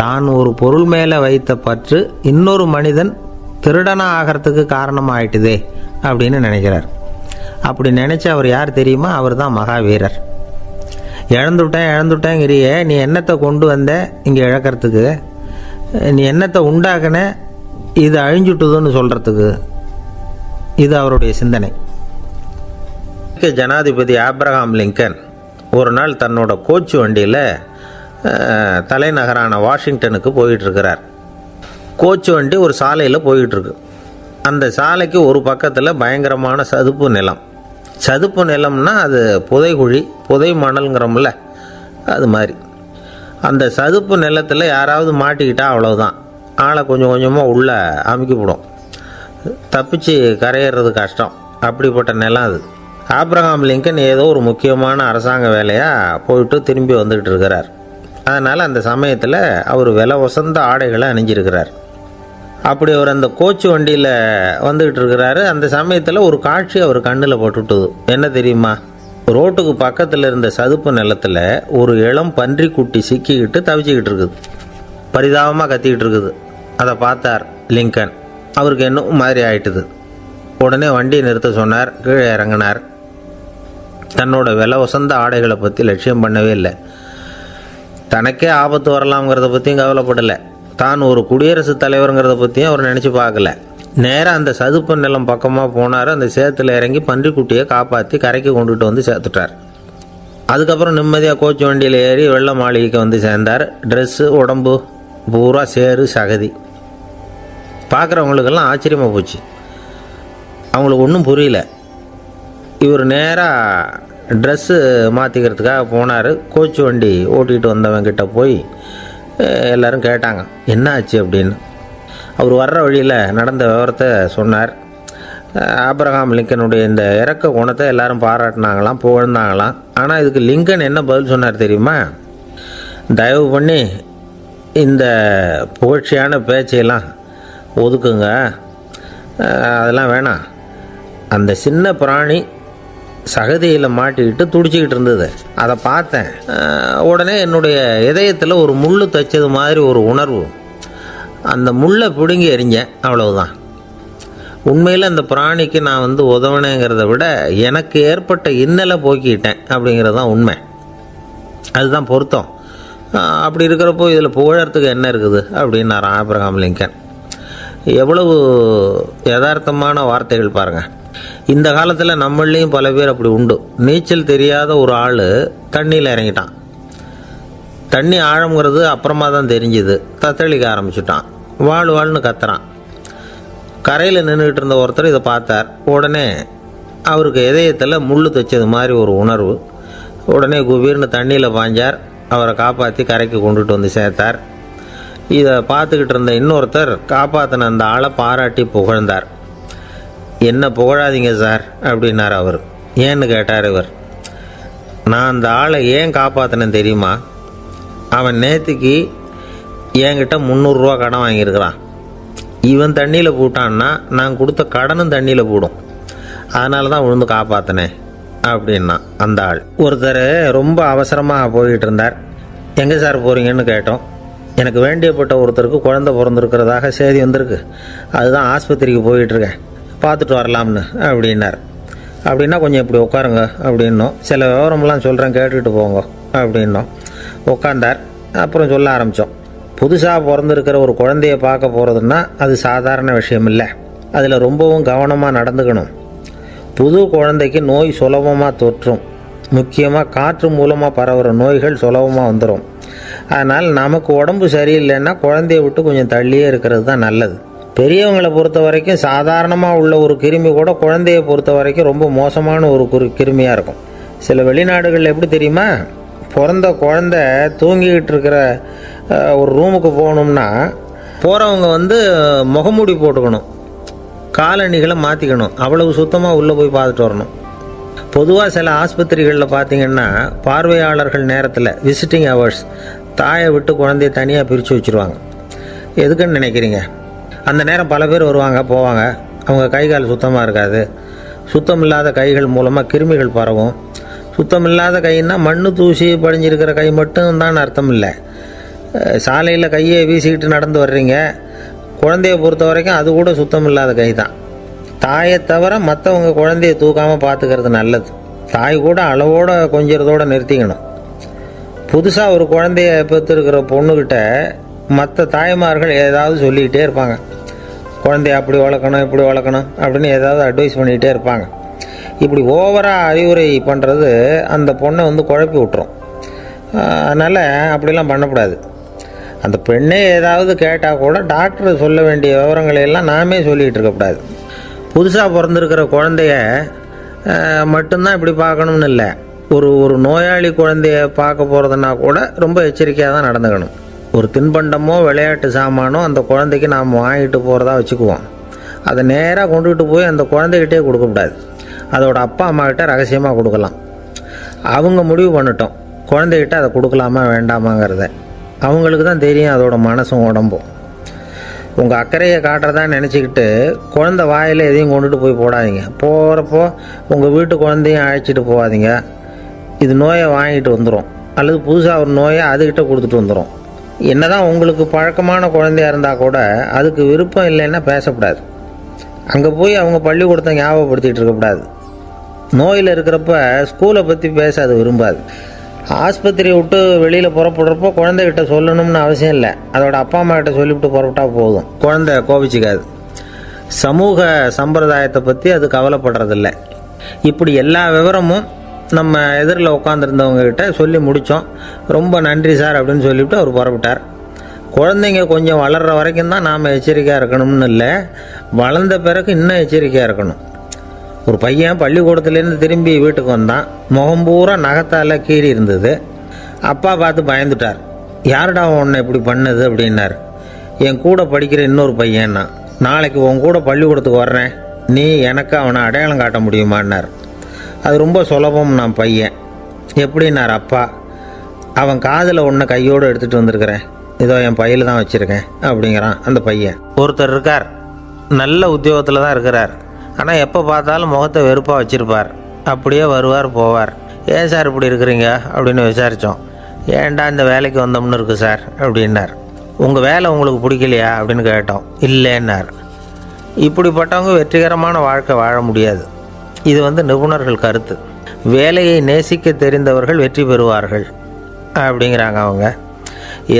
தான் ஒரு பொருள் மேலே வைத்த பற்று இன்னொரு மனிதன் திருடனாக ஆகிறதுக்கு காரணமாக ஆயிட்டுதே அப்படின்னு நினைக்கிறார். அப்படி நினச்ச அவர் யார் தெரியுமா? அவர் தான் மகாவீரர். இழந்துட்டேங்கிறியே, நீ என்னத்தை கொண்டு வந்த இங்கே இழக்கிறதுக்கு? நீ என்னத்தை உண்டாக்குன இது அழிஞ்சுட்டுதுன்னு சொல்கிறதுக்கு? இது அவருடைய சிந்தனை. ஜனாதிபதி ஆப்ரஹாம் லிங்கன் ஒரு நாள் தன்னோட கோச்சு வண்டியில் தலைநகரான வாஷிங்டனுக்கு போயிட்டுருக்கிறார். கோச்சு வண்டி ஒரு சாலையில் போயிட்டுருக்கு. அந்த சாலைக்கு ஒரு பக்கத்தில் பயங்கரமான சதுப்பு நிலம். சதுப்பு நிலம்னா அது புதைகுழி, புதை மணல்ங்கிறோம்ல, அது மாதிரி. அந்த சதுப்பு நிலத்தில் யாராவது மாட்டிக்கிட்டால் அவ்வளோதான், ஆளை கொஞ்சம் கொஞ்சமாக உள்ளே அமுக்கிவிடும். தப்பிச்சு கரையேறது கஷ்டம். அப்படிப்பட்ட நிலம் அது. ஆப்ரஹாம் லிங்கன் ஏதோ ஒரு முக்கியமான அரசாங்க வேலையாக போயிட்டு திரும்பி வந்துக்கிட்டு இருக்கிறார். அதனால் அந்த சமயத்தில் அவர் விலை உசந்த ஆடைகளை அணிஞ்சிருக்கிறார். அப்படி அவர் அந்த கோச்சு வண்டியில் வந்துக்கிட்டு இருக்கிறாரு. அந்த சமயத்தில் ஒரு காட்சி அவர் கண்ணில் பட்டுட்டுது. என்ன தெரியுமா? ரோட்டுக்கு பக்கத்தில் இருந்த சதுப்பு நிலத்தில் ஒரு இளம் பன்றி குட்டி சிக்கிக்கிட்டு தவிச்சிக்கிட்டு இருக்குது. பரிதாபமாக கத்திக்கிட்டு இருக்குது. அதை பார்த்தார் லிங்கன். அவருக்கு இன்னும் மாதிரி ஆயிட்டுது. உடனே வண்டியை நிறுத்த சொன்னார். கீழே இறங்கினார். தன்னோட விலை உசந்த ஆடைகளை பற்றி லட்சியம் பண்ணவே இல்லை. தனக்கே ஆபத்து வரலாம்ங்கிறத பற்றியும் கவலைப்படலை. தான் ஒரு குடியரசுத் தலைவருங்கிறத பற்றியும் அவர் நினச்சி பார்க்கல. நேராக அந்த சதுப்பு நிலம் பக்கமாக போனார். அந்த சேத்துல இறங்கி பன்றிக்குட்டியை காப்பாற்றி கரைக்கு கொண்டுட்டு வந்து சேர்த்துட்டார். அதுக்கப்புறம் நிம்மதியாக கோச்சு வண்டியில் ஏறி வெள்ள மாளிகைக்கு வந்து சேர்ந்தார். ட்ரெஸ்ஸு உடம்பு பூரா சேறு சகதி. பார்க்குறவங்களுக்கெல்லாம் ஆச்சரியமாக போச்சு. அவங்களுக்கு ஒன்றும் புரியல. இவர் நேராக ட்ரெஸ்ஸு மாற்றிக்கிறதுக்காக போனார். கோச்சு வண்டி ஓட்டிகிட்டு வந்தவங்கிட்ட போய் எல்லோரும் கேட்டாங்க என்ன ஆச்சு அப்படின்னு. அவர் வர்ற வழியில் நடந்த விவரத்தை சொன்னார். ஆபிரகாம் லிங்கனுடைய இந்த இறக்க குணத்தை எல்லாரும் பாராட்டினாங்களாம், புகழ்ந்தாங்களாம். ஆனால் இதுக்கு லிங்கன் என்ன பதில் சொன்னார் தெரியுமா? தயவு பண்ணி இந்த புகழ்ச்சியான பேச்சையெல்லாம் ஒதுக்குங்க, அதெல்லாம் வேணாம். அந்த சின்ன பிராணி சகதியில் மாட்டிக்கிட்டு துடிச்சிக்கிட்டு இருந்தது, அதை பார்த்தேன். உடனே என்னுடைய இதயத்தில் ஒரு முள் தைச்சது மாதிரி ஒரு உணர்வு. அந்த முள்ளை பிடுங்கி எறிஞ்சேன், அவ்வளவுதான். உண்மையில் அந்த பிராணிக்கு நான் உதவினேங்கிறத விட எனக்கு ஏற்பட்ட இன்னலை போக்கிட்டேன் அப்படிங்கிறது தான் உண்மை. அதுதான் பொருத்தம். அப்படி இருக்கிறப்போ இதில் புகழறதுக்கு என்ன இருக்குது அப்படின்னார் ஆபிரகாம் லிங்கன். எவ்வளவு யதார்த்தமான வார்த்தைகள் பாருங்கள். இந்த காலத்தில் நம்மளையும் பல பேர் அப்படி உண்டு. நீச்சல் தெரியாத ஒரு ஆள் தண்ணியில் இறங்கிட்டான். தண்ணி ஆழங்கிறது அப்புறமா தான் தெரிஞ்சுது. தத்தளிக்க ஆரம்பிச்சுட்டான். வாழ்னு கத்துறான். கரையில் நின்றுக்கிட்டு இருந்த ஒருத்தர் இதை பார்த்தார். உடனே அவருக்கு இதயத்தில் முள் தைச்சது மாதிரி ஒரு உணர்வு. உடனே குபீர்னு தண்ணியில் பாஞ்சார். அவரை காப்பாற்றி கரைக்கு கொண்டுட்டு வந்து சேர்த்தார். இதை பார்த்துக்கிட்டு இருந்த இன்னொருத்தர் காப்பாற்றின அந்த ஆளை பாராட்டி புகழ்ந்தார். என்ன புகழாதீங்க சார் அப்படின்னார் அவர். ஏன்னு கேட்டார் இவர். நான் அந்த ஆளை ஏன் காப்பாற்றினேன் தெரியுமா? அவன் நேற்றுக்கு என்கிட்ட 300 ரூபா கடன் வாங்கியிருக்கிறான். இவன் தண்ணியில் போட்டான்னா நான் கொடுத்த கடனும் தண்ணியில் போடும். அதனால தான் விழுந்து காப்பாற்றினேன் அப்படின்னா அந்த ஆள். ஒருத்தர் ரொம்ப அவசரமாக போய்கிட்டு இருந்தார். எங்கே சார் போகிறீங்கன்னு கேட்டோம். எனக்கு வேண்டியப்பட்ட ஒருத்தருக்கு குழந்தை பிறந்திருக்கிறதாக செய்தி வந்திருக்கு, அதுதான் ஆஸ்பத்திரிக்கு போயிட்டுருக்கேன், பார்த்துட்டு வரலாம்னு அப்படின்னார். அப்படின்னா கொஞ்சம் இப்படி உட்காருங்க அப்படின்னோம். சில விவரமெல்லாம் சொல்கிறேன், கேட்டுக்கிட்டு போங்க அப்படின்னோம். உட்காந்தார். அப்புறம் சொல்ல ஆரம்பித்தோம். புதுசாக பிறந்திருக்கிற ஒரு குழந்தைய பார்க்க போகிறதுன்னா அது சாதாரண விஷயம் இல்லை. அதில் ரொம்பவும் கவனமாக நடந்துக்கணும். புது குழந்தைக்கு நோய் சுலபமாக தொற்றும். முக்கியமாக காற்று மூலமாக பரவுகிற நோய்கள் சுலபமாக வந்துடும். அதனால் நமக்கு உடம்பு சரியில்லைன்னா குழந்தைய விட்டு கொஞ்சம் தள்ளியே இருக்கிறது தான் நல்லது. பெரியவங்களை பொறுத்த வரைக்கும் சாதாரணமாக உள்ள ஒரு கிருமி கூட குழந்தைய பொறுத்த வரைக்கும் ரொம்ப மோசமான ஒரு கிருமியாக இருக்கும். சில வெளிநாடுகளில் எப்படி தெரியுமா? பிறந்த குழந்தை தூங்கிக்கிட்டு இருக்கிற ஒரு ரூமுக்கு போகணும்னா போகிறவங்க முகமூடி போட்டுக்கணும், காலணிகளை மாற்றிக்கணும், அவ்வளவு சுத்தமாக உள்ளே போய் பார்த்துட்டு வரணும். பொதுவாக சில ஆஸ்பத்திரிகளில் பார்த்திங்கன்னா பார்வையாளர்கள் நேரத்தில் விசிட்டிங் ஹவர்ஸ் தாயை விட்டு குழந்தைய தனியாக பிரித்து வச்சுருவாங்க. எதுக்குன்னு நினைக்கிறீங்க? அந்த நேரம் பல பேர் வருவாங்க போவாங்க. அவங்க கை கால் சுத்தமாக இருக்காது. சுத்தம் இல்லாத கைகள் மூலமாக கிருமிகள் பரவும். சுத்தம் இல்லாத கைன்னா மண்ணு தூசி படிஞ்சிருக்கிற கை மட்டும் தான் அர்த்தம் இல்லை. சாலையில் கையை வீசிக்கிட்டு நடந்து வர்றீங்க, குழந்தைய பொறுத்த வரைக்கும் அது கூட சுத்தம் இல்லாத கை தான். தாயை தவிர மற்றவங்க குழந்தைய தூக்காமல் பார்த்துக்கிறது நல்லது. தாய் கூட அளவோடு கொஞ்சிறதோடு நிறுத்திக்கணும். புதுசாக ஒரு குழந்தைய பெற்றுருக்கிற பொண்ணுக்கிட்ட மற்ற தாய்மார்கள் ஏதாவது சொல்லிக்கிட்டே இருப்பாங்க. குழந்தைய அப்படி வளர்க்கணும் இப்படி வளர்க்கணும் அப்படின்னு ஏதாவது அட்வைஸ் பண்ணிக்கிட்டே இருப்பாங்க. இப்படி ஓவராக அறிவுரை பண்ணுறது அந்த பொண்ணை குழப்பி விட்டுரும். அதனால் அப்படிலாம் பண்ணக்கூடாது. அந்த பெண்ணே ஏதாவது கேட்டால் கூட டாக்டர் சொல்ல வேண்டிய விவரங்களையெல்லாம் நாமே சொல்லிகிட்டு இருக்கக்கூடாது. புதுசாக பிறந்திருக்கிற குழந்தைய மட்டும்தான் இப்படி பார்க்கணும்னு இல்லை. ஒரு நோயாளி குழந்தைய பார்க்க போகிறதுனா கூட ரொம்ப எச்சரிக்கையாக தான் நடந்துக்கணும். ஒரு தின்பண்டமோ விளையாட்டு சாமானோ அந்த குழந்தைக்கு நாம் வாங்கிட்டு போகிறதா வச்சுக்குவோம். அதை நேராக கொண்டுகிட்டு போய் அந்த குழந்தைகிட்டே கொடுக்கக்கூடாது. அதோட அப்பா அம்மாக்கிட்ட ரகசியமாக கொடுக்கலாம். அவங்க முடிவு பண்ணட்டும் குழந்தைகிட்ட அதை கொடுக்கலாமா வேண்டாமாங்கிறத. அவங்களுக்கு தான் தெரியும் அதோட மனசும் உடம்பும். உங்கள் அக்கறையை காட்டுறதா நினச்சிக்கிட்டு குழந்தை வாயில் எதையும் கொண்டுட்டு போய் போடாதீங்க. போகிறப்போ உங்கள் வீட்டு குழந்தையும் அழைச்சிட்டு போகாதீங்க. இது நோயை வாங்கிட்டு வந்துடும், அல்லது புதுசாக ஒரு நோயை அதுக்கிட்ட கொடுத்துட்டு வந்துடும். என்ன தான் உங்களுக்கு பழக்கமான குழந்தையாக இருந்தால் கூட அதுக்கு விருப்பம் இல்லைன்னா பேசக்கூடாது. அங்கே போய் அவங்க பள்ளிக்கூடத்தை ஞாபகப்படுத்திகிட்டு இருக்கக்கூடாது. நோயில் இருக்கிறப்ப ஸ்கூலை பற்றி பேச அது விரும்பாது. ஆஸ்பத்திரி விட்டு வெளியில் புறப்படுறப்போ குழந்தைகிட்ட சொல்லணும்னு அவசியம் இல்லை. அதோட அப்பா அம்மா கிட்ட சொல்லிவிட்டு புறப்பட்டா போதும், குழந்தை கோபிச்சிக்காது. சமூக சம்பிரதாயத்தை பற்றி அது கவலைப்படுறதில்ல. இப்படி எல்லா விவரமும் நம்ம எதிரில் உட்காந்துருந்தவங்க கிட்ட சொல்லி முடித்தோம். ரொம்ப நன்றி சார் அப்படின்னு சொல்லிவிட்டு அவர் புறப்பட்டார். குழந்தைங்க கொஞ்சம் வளர்கிற வரைக்கும் தான் நாம் எச்சரிக்கையாக இருக்கணும்னு இல்லை, வளர்ந்த பிறகு இன்னும் எச்சரிக்கையாக இருக்கணும். ஒரு பையன் பள்ளிக்கூடத்துலேருந்து திரும்பி வீட்டுக்கு வந்தான். முகம் பூரா நகத்தால் கீறி இருந்தது. அப்பா பார்த்து பயந்துட்டார். யாருடா உன்னை இப்படி பண்ணது அப்படின்னார். என் கூட படிக்கிற இன்னொரு பையன்னா. நாளைக்கு உன் கூட பள்ளிக்கூடத்துக்கு வர்றேன், நீ எனக்கு அவனை அடையாளம் காட்ட முடியுமான்னார். அது ரொம்ப சுலபம் நான் பையன். எப்படின்னார் அப்பா. அவன் காதில் ஒன்று கையோடு எடுத்துகிட்டு வந்திருக்கிறேன், இதோ என் பையில் தான் வச்சுருக்கேன் அப்படிங்கிறான் அந்த பையன். ஒருத்தர் இருக்கார், நல்ல உத்தியோகத்தில் தான் இருக்கிறார். ஆனால் எப்போ பார்த்தாலும் முகத்தை வெறுப்பாக வச்சுருப்பார். அப்படியே வருவார் போவார். ஏன் சார் இப்படி இருக்கிறீங்க அப்படின்னு விசாரித்தோம். ஏன்டா இந்த வேலைக்கு வந்தோம்னு இருக்குது சார் அப்படின்னார். உங்கள் வேலை உங்களுக்கு பிடிக்கலையா அப்படின்னு கேட்டோம். இல்லைன்னார். இப்படிப்பட்டவங்க வெற்றிகரமான வாழ்க்கை வாழ முடியாது. இது நிபுணர்கள் கருத்து. வேலையை நேசிக்க தெரிந்தவர்கள் வெற்றி பெறுவார்கள் அப்படிங்கிறாங்க அவங்க.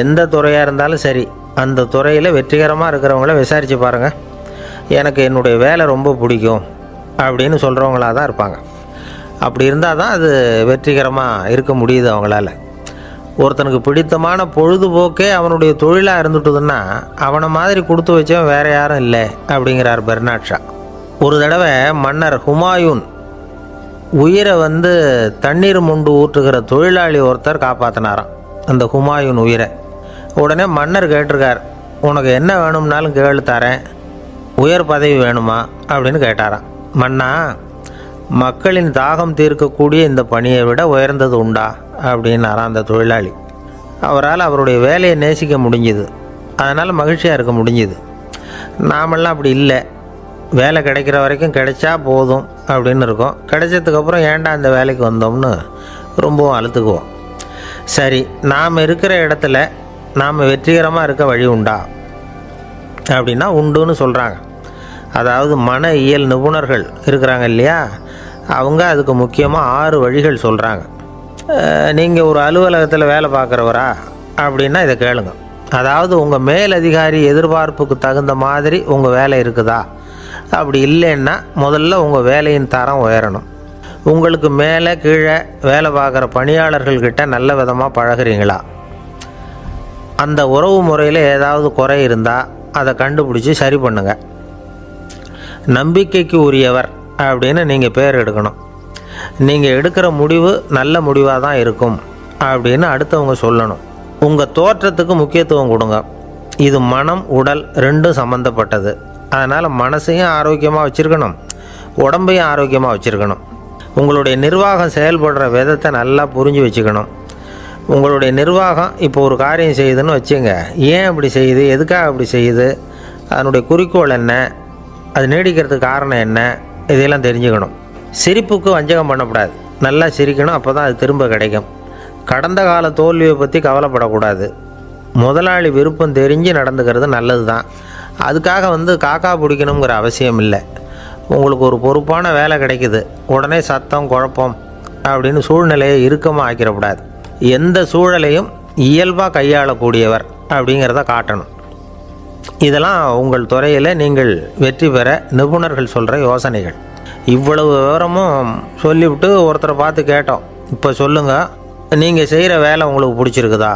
எந்த துறையாக இருந்தாலும் சரி, அந்த துறையில் வெற்றிகரமாக இருக்கிறவங்கள விசாரித்து பாருங்கள். எனக்கு என்னுடைய வேலை ரொம்ப பிடிக்கும் அப்படின்னு சொல்கிறவங்களாக தான் இருப்பாங்க. அப்படி இருந்தால் தான் அது வெற்றிகரமாக இருக்க முடியுது அவங்களால. ஒருத்தனுக்கு பிடித்தமான பொழுதுபோக்கே அவனுடைய தொழிலாக இருந்துட்டுதுன்னா அவனை மாதிரி கொடுத்து வச்சவன் வேறு யாரும் இல்லை அப்படிங்கிறார் பெர்னாட் ஷா. ஒரு தடவை மன்னர் ஹுமாயூன் உயிரை தண்ணீர் மொண்டு ஊற்றுகிற தொழிலாளி ஒருத்தர் காப்பாற்றினாராம் அந்த ஹுமாயூன் உயிரை. உடனே மன்னர் கேட்டிருக்கார், உனக்கு என்ன வேணும்னாலும் கேளு தரேன், உயர் பதவி வேணுமா அப்படின்னு கேட்டாராம். மன்னா, மக்களின் தாகம் தீர்க்கக்கூடிய இந்த பணியை விட உயர்ந்தது உண்டா அப்படின்னாராம் அந்த தொழிலாளி. அவரால் அவருடைய வேலையை நேசிக்க முடிஞ்சுது, அதனால் மகிழ்ச்சியாக இருக்க முடிஞ்சுது. நாமெல்லாம் அப்படி இல்லை. வேலை கிடைக்கிற வரைக்கும் கிடைச்சா போதும் அப்படின்னு இருக்கோம். கிடைச்சதுக்கப்புறம் ஏன்டா இந்த வேலைக்கு வந்தோம்னு ரொம்பவும் அழுத்துக்குவோம். சரி, நாம் இருக்கிற இடத்துல நாம் வெற்றிகரமாக இருக்க வழி உண்டா அப்படின்னா உண்டுன்னு சொல்கிறாங்க. அதாவது மன இயல் நிபுணர்கள் இருக்கிறாங்க இல்லையா, அவங்க அதுக்கு முக்கியமாக 6 வழிகள் சொல்கிறாங்க. நீங்கள் ஒரு அலுவலகத்தில் வேலை பார்க்குறவரா அப்படின்னா இதை கேளுங்க. அதாவது உங்கள் மேலதிகாரி எதிர்பார்ப்புக்கு தகுந்த மாதிரி உங்கள் வேலை இருக்குதா? அப்படி இல்லைன்னா முதல்ல உங்கள் வேலையின் தரம் உயரணும். உங்களுக்கு மேலே கீழே வேலை பார்க்குற பணியாளர்கள்கிட்ட நல்ல விதமாக பழகிறீங்களா? அந்த உறவு முறையில் ஏதாவது குறை இருந்தால் அதை கண்டுபிடிச்சி சரி பண்ணுங்கள். நம்பிக்கைக்கு உரியவர் அப்படின்னு நீங்கள் பேர் எடுக்கணும். நீங்கள் எடுக்கிற முடிவு நல்ல முடிவாக தான் இருக்கும் அப்படின்னு அடுத்தவங்க சொல்லணும். உங்கள் தோற்றத்துக்கு முக்கியத்துவம் கொடுங்க. இது மனம் உடல் ரெண்டும் சம்மந்தப்பட்டது. அதனால் மனசையும் ஆரோக்கியமாக வச்சுருக்கணும், உடம்பையும் ஆரோக்கியமாக வச்சுருக்கணும். உங்களுடைய நிர்வாகம் செயல்படுற விதத்தை நல்லா புரிஞ்சு வச்சுக்கணும். உங்களுடைய நிர்வாகம் இப்போ ஒரு காரியம் செய்யுதுன்னு வச்சுங்க, ஏன் அப்படி செய்யுது, எதுக்காக அப்படி செய்யுது, அதனுடைய குறிக்கோள் என்ன, அது நீடிக்கிறதுக்கு காரணம் என்ன, இதையெல்லாம் தெரிஞ்சுக்கணும். சிரிப்புக்கு வஞ்சகம் பண்ணக்கூடாது, நல்லா சிரிக்கணும், அப்போ தான் அது திரும்ப கிடைக்கும். கடந்த கால தோல்வியை பற்றி கவலைப்படக்கூடாது. முதலாளி விருப்பம் தெரிஞ்சு நடந்துக்கிறது நல்லது தான். அதுக்காக காக்கா பிடிக்கணுங்கிற அவசியம் இல்லை. உங்களுக்கு ஒரு பொறுப்பான வேலை கிடைக்குது, உடனே சத்தம் குழப்பம் அப்படின்னு சூழ்நிலையை இறுக்கமாக ஆக்கிடக்கூடாது. எந்த சூழலையும் இயல்பாக கையாளக்கூடியவர் அப்படிங்கிறத காட்டணும். இதெல்லாம் உங்கள் துறையில் நீங்கள் வெற்றி பெற நிபுணர்கள் சொல்கிற யோசனைகள். இவ்வளவு விவரமும் சொல்லிவிட்டு ஒருத்தரை பார்த்து கேட்டோம், இப்போ சொல்லுங்கள், நீங்கள் செய்கிற வேலை உங்களுக்கு பிடிச்சிருக்குதா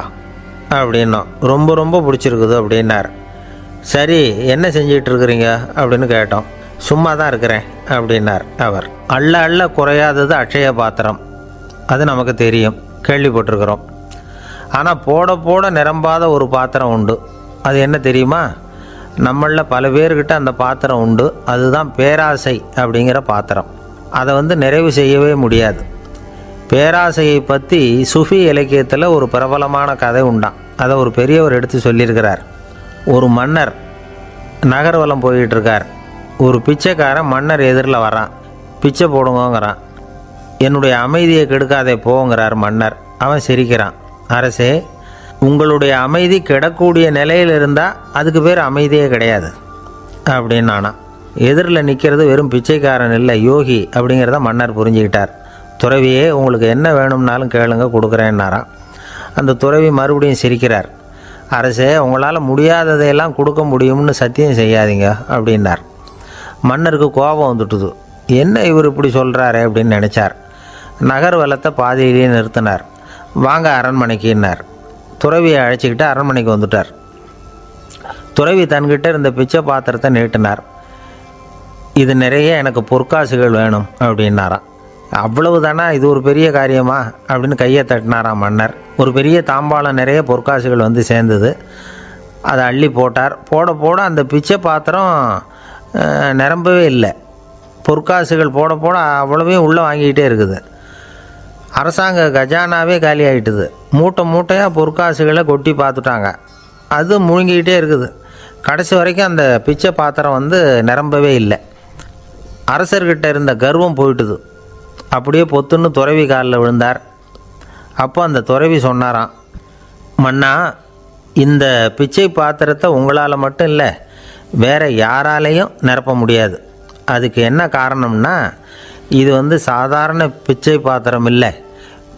அப்படின்னோம். ரொம்ப ரொம்ப பிடிச்சிருக்குது அப்படின்னார். சரி, என்ன செஞ்சிகிட்டு இருக்கிறீங்க அப்படின்னு கேட்டோம். சும்மா தான் இருக்கிறேன் அப்படின்னார் அவர். அள்ள அள்ள குறையாதது அட்சய பாத்திரம், அது நமக்கு தெரியும், கேள்விப்பட்டிருக்கிறோம். ஆனால் போட போட நிரம்பாத ஒரு பாத்திரம் உண்டு. அது என்ன தெரியுமா? நம்மளில் பல பேர்கிட்ட அந்த பாத்திரம் உண்டு. அதுதான் பேராசை அப்படிங்கிற பாத்திரம். அதை நிறைவு செய்யவே முடியாது. பேராசையை பற்றி சுஃபி இலக்கியத்தில் ஒரு பிரபலமான கதை உண்டான். அதை ஒரு பெரியவர் எடுத்து சொல்லியிருக்கிறார். ஒரு மன்னர் நகர்வலம் போயிட்டு இருக்கார். ஒரு பிச்சைக்காரன் மன்னர் எதிரில் வரான். பிச்சை போடுங்கங்கிறான். என்னுடைய அமைதியை கெடுக்காதே போங்கிறார் மன்னர். அவன் சிரிக்கிறான். அரசே, உங்களுடைய அமைதி கெடக்கூடிய நிலையில் இருந்தால் அதுக்கு பேர் அமைதியே கிடையாது அப்படின்னு நானா. எதிரில் நிற்கிறது வெறும் பிச்சைக்காரன் இல்லை, யோகி அப்படிங்கிறத மன்னர் புரிஞ்சுக்கிட்டார். துறவியே, உங்களுக்கு என்ன வேணும்னாலும் கேளுங்க, கொடுக்குறேன்னாராம். அந்த துறவி மறுபடியும் சிரிக்கிறார். அரசே, உங்களால் முடியாததையெல்லாம் கொடுக்க முடியும்னு சத்தியம் செய்யாதீங்க அப்படின்னார். மன்னருக்கு கோபம் வந்துட்டுது. என்ன இவர் இப்படி சொல்கிறாரே அப்படின்னு நினச்சார். நகர்வலத்தை பாதியிலேயே நிறுத்தினார். வாங்க அரண்மனைக்குன்னார். துறவியை அழைச்சிக்கிட்டு அரண்மனைக்கு வந்துட்டார். துறவி தன்கிட்ட இருந்த பிச்சை பாத்திரத்தை நீட்டினார். இது நிறைய எனக்கு பொற்காசுகள் வேணும் அப்படின்னாராம். அவ்வளவு தானா, இது ஒரு பெரிய காரியமா அப்படின்னு கையை தட்டினாராம் மன்னர். ஒரு பெரிய தாம்பாளம் நிறைய பொற்காசுகள் வந்து சேர்ந்தது. அதை அள்ளி போட்டார். போட போட அந்த பிச்சை பாத்திரம் நிரம்பவே இல்லை. பொற்காசுகள் போட போட அவ்வளவையும் உள்ளே வாங்கிக்கிட்டே இருக்குது. அரசாங்க கஜானாவே காலி ஆகிட்டுது. மூட்டை மூட்டையாக பொற்காசுகளை கொட்டி பார்த்துட்டாங்க. அது முழுங்கிக்கிட்டே இருக்குது. கடைசி வரைக்கும் அந்த பிச்சை பாத்திரம் வந்து நிரம்பவே இல்லை. அரசர்கிட்ட இருந்த கர்வம் போயிட்டுது. அப்படியே பொத்துன்னு துறவி காலில் விழுந்தார். அப்போ அந்த துறவி சொன்னாராம், மன்னா, இந்த பிச்சை பாத்திரத்தை உங்களால் மட்டும் இல்லை, வேற யாராலையும் நிரப்ப முடியாது. அதுக்கு என்ன காரணம்னா, இது வந்து சாதாரண பிச்சை பாத்திரம் இல்லை,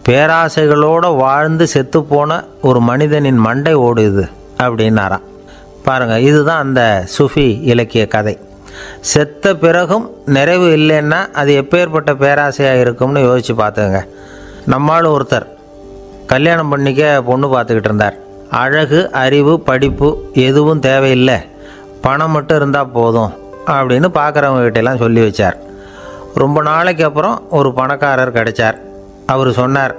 பேராசைகளோடு வாழ்ந்து செத்துப்போன ஒரு மனிதனின் மண்டை ஓடுது அப்படின்னாராம். பாருங்கள், இதுதான் அந்த சுஃபி இலக்கிய கதை. செத்த பிறகும் நிறைவு இல்லைன்னா அது எப்பேற்பட்ட பேராசையாக இருக்கும்னு யோசித்து பார்த்துங்க. நம்மளும் ஒருத்தர் கல்யாணம் பண்ணிக்க பொண்ணு பார்த்துக்கிட்டு இருந்தார். அழகு, அறிவு, படிப்பு எதுவும் தேவையில்லை, பணம் மட்டும் இருந்தால் போதும் அப்படின்னு பார்க்குறவங்ககிட்டலாம் சொல்லி வச்சார். ரொம்ப நாளைக்கு அப்புறம் ஒரு பணக்காரர் கிடைச்சார். அவர் சொன்னார்,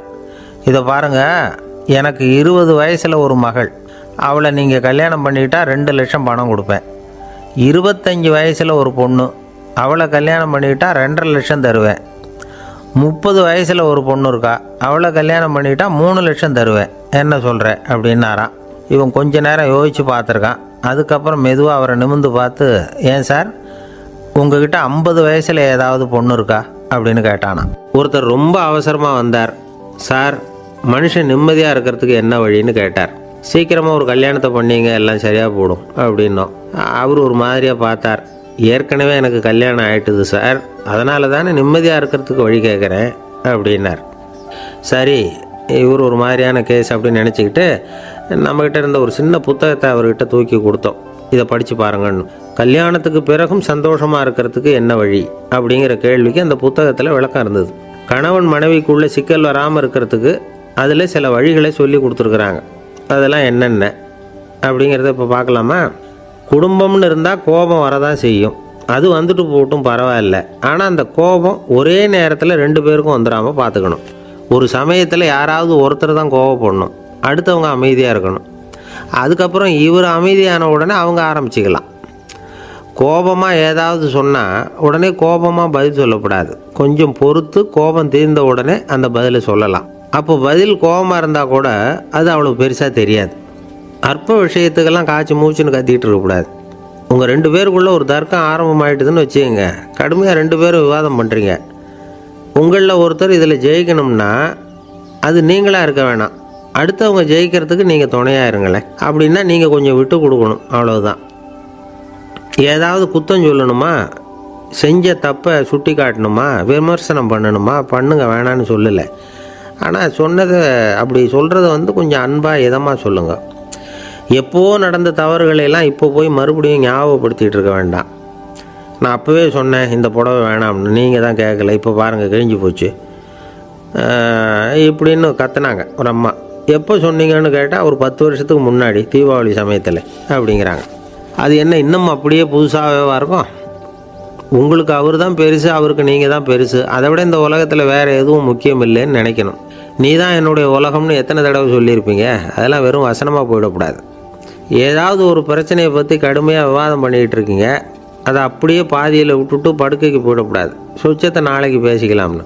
இதை பாருங்கள், எனக்கு 20 வயசில் ஒரு மகள், அவளை நீங்கள் கல்யாணம் பண்ணிக்கிட்டால் 2 லட்சம் பணம் கொடுப்பேன். 25 வயசில் ஒரு பொண்ணு, அவளை கல்யாணம் பண்ணிக்கிட்டால் 2.5 லட்சம் தருவேன். 30 வயசில் ஒரு பொண்ணு இருக்கா, அவளை கல்யாணம் பண்ணிக்கிட்டால் 3 லட்சம் தருவேன். என்ன சொல்கிற அப்படின்னாராம். இவன் கொஞ்ச நேரம் யோசித்து பார்த்துருக்கான். அதுக்கப்புறம் மெதுவாக அவரை நிமிர்ந்து பார்த்து, ஏன் சார், உங்ககிட்ட 50 வயசில் ஏதாவது பொண்ணு இருக்கா அப்படின்னு கேட்டானா. ஒருத்தர் ரொம்ப அவசரமாக வந்தார். சார், மனுஷன் நிம்மதியாக இருக்கிறதுக்கு என்ன வழின்னு கேட்டார். சீக்கிரமாக ஒரு கல்யாணத்தை பண்ணிங்க, எல்லாம் சரியாக போடும் அப்படின்னோம். அவர் ஒரு மாதிரியாக பார்த்தார். ஏற்கனவே எனக்கு கல்யாணம் ஆகிட்டுது சார், அதனால தானே நிம்மதியாக இருக்கிறதுக்கு வழி கேட்குறேன் அப்படின்னார். சரி, இவர் ஒரு மாதிரியான கேஸ் அப்படின்னு நினச்சிக்கிட்டு நம்மக்கிட்ட இருந்த ஒரு சின்ன புத்தகத்தை அவர்கிட்ட தூக்கி கொடுத்தோம். இதை படித்து பாருங்கன்னு. கல்யாணத்துக்கு பிறகும் சந்தோஷமாக இருக்கிறதுக்கு என்ன வழி அப்படிங்கிற கேள்விக்கு அந்த புத்தகத்தில் விளக்கம் இருந்தது. கணவன் மனைவிக்குள்ளே சிக்கல் வராமல் இருக்கிறதுக்கு அதில் சில வழிகளை சொல்லி கொடுத்துருக்குறாங்க. அதெல்லாம் என்னென்ன அப்படிங்கிறத இப்போ பார்க்கலாமா? குடும்பம்னு இருந்தால் கோபம் வரதான் செய்யும். அது வந்துட்டு போட்டும் பரவாயில்ல. ஆனால் அந்த கோபம் ஒரே நேரத்தில் 2 பேருக்கும் வந்துடாமல் பார்த்துக்கணும். ஒரு சமயத்தில் யாராவது ஒருத்தர் தான் கோபப்படணும், அடுத்தவங்க அமைதியாக இருக்கணும். அதுக்கப்புறம் இவர் அமைதியான உடனே அவங்க ஆரம்பிச்சிக்கலாம். கோபமாக ஏதாவது சொன்னால் உடனே கோபமாக பதில் சொல்லக்கூடாது. கொஞ்சம் பொறுத்து கோபம் தீர்ந்த உடனே அந்த பதிலை சொல்லலாம். அப்போ பதில் கோபமாக இருந்தால் கூட அது அவ்வளோ பெருசாக தெரியாது. அற்ப விஷயத்துக்கெல்லாம் காய்ச்சி மூச்சுன்னு கத்திக்கிட்டு இருக்கக்கூடாது. உங்கள் 2 பேருக்குள்ளே ஒரு தர்க்கம் ஆரம்பமாயிட்டுதுன்னு வச்சுக்கோங்க. கடுமையாக 2 பேரும் விவாதம் பண்ணுறீங்க. உங்களில் ஒருத்தர் இதில் ஜெயிக்கணும்னா அது நீங்களாக இருக்க வேணாம், அடுத்தவங்க ஜெயிக்கிறதுக்கு நீங்கள் துணையாக இருங்களேன். அப்படின்னா நீங்கள் கொஞ்சம் விட்டு கொடுக்கணும், அவ்வளவுதான். ஏதாவது குத்தம் சொல்லணுமா, செஞ்ச தப்பை சுட்டி காட்டணுமா, விமர்சனம் பண்ணணுமா, பண்ணுங்க, வேணான்னு சொல்லலை. ஆனால் சொன்னதை அப்படி சொல்கிறத வந்து கொஞ்சம் அன்பாக இதமாக சொல்லுங்கள். எப்போவோ நடந்த தவறுகளையெல்லாம் இப்போ போய் மறுபடியும் ஞாபகப்படுத்திகிட்டு இருக்க வேண்டாம். நான் அப்போவே சொன்னேன் இந்த புடவை வேணாம்னு, நீங்கள் தான் கேட்கல, இப்போ பாருங்கள் கிழிஞ்சு போச்சு இப்படின்னு கத்துனாங்க ஒரு அம்மா. எப்போ சொன்னீங்கன்னு கேட்டால் ஒரு 10 வருஷத்துக்கு முன்னாடி தீபாவளி சமயத்தில் அப்படிங்கிறாங்க. அது என்ன இன்னும் அப்படியே புதுசாகவே இருக்கும்? உங்களுக்கு அவர் தான் பெருசு, அவருக்கு நீங்கள் தான் பெருசு. அதை விட இந்த உலகத்தில் வேறு எதுவும் முக்கியம் இல்லைன்னு நினைக்கணும். நீ தான் என்னுடைய உலகம்னு எத்தனை தடவை சொல்லியிருப்பீங்க? அதெல்லாம் வெறும் வசனமாக போயிடக்கூடாது. ஏதாவது ஒரு பிரச்சனையை பற்றி கடுமையாக விவாதம் பண்ணிக்கிட்டு இருக்கீங்க, அதை அப்படியே பாதியில் விட்டுட்டு படுக்கைக்கு போயிடக்கூடாது. சுச்சத்தை நாளைக்கு பேசிக்கலாம்னு.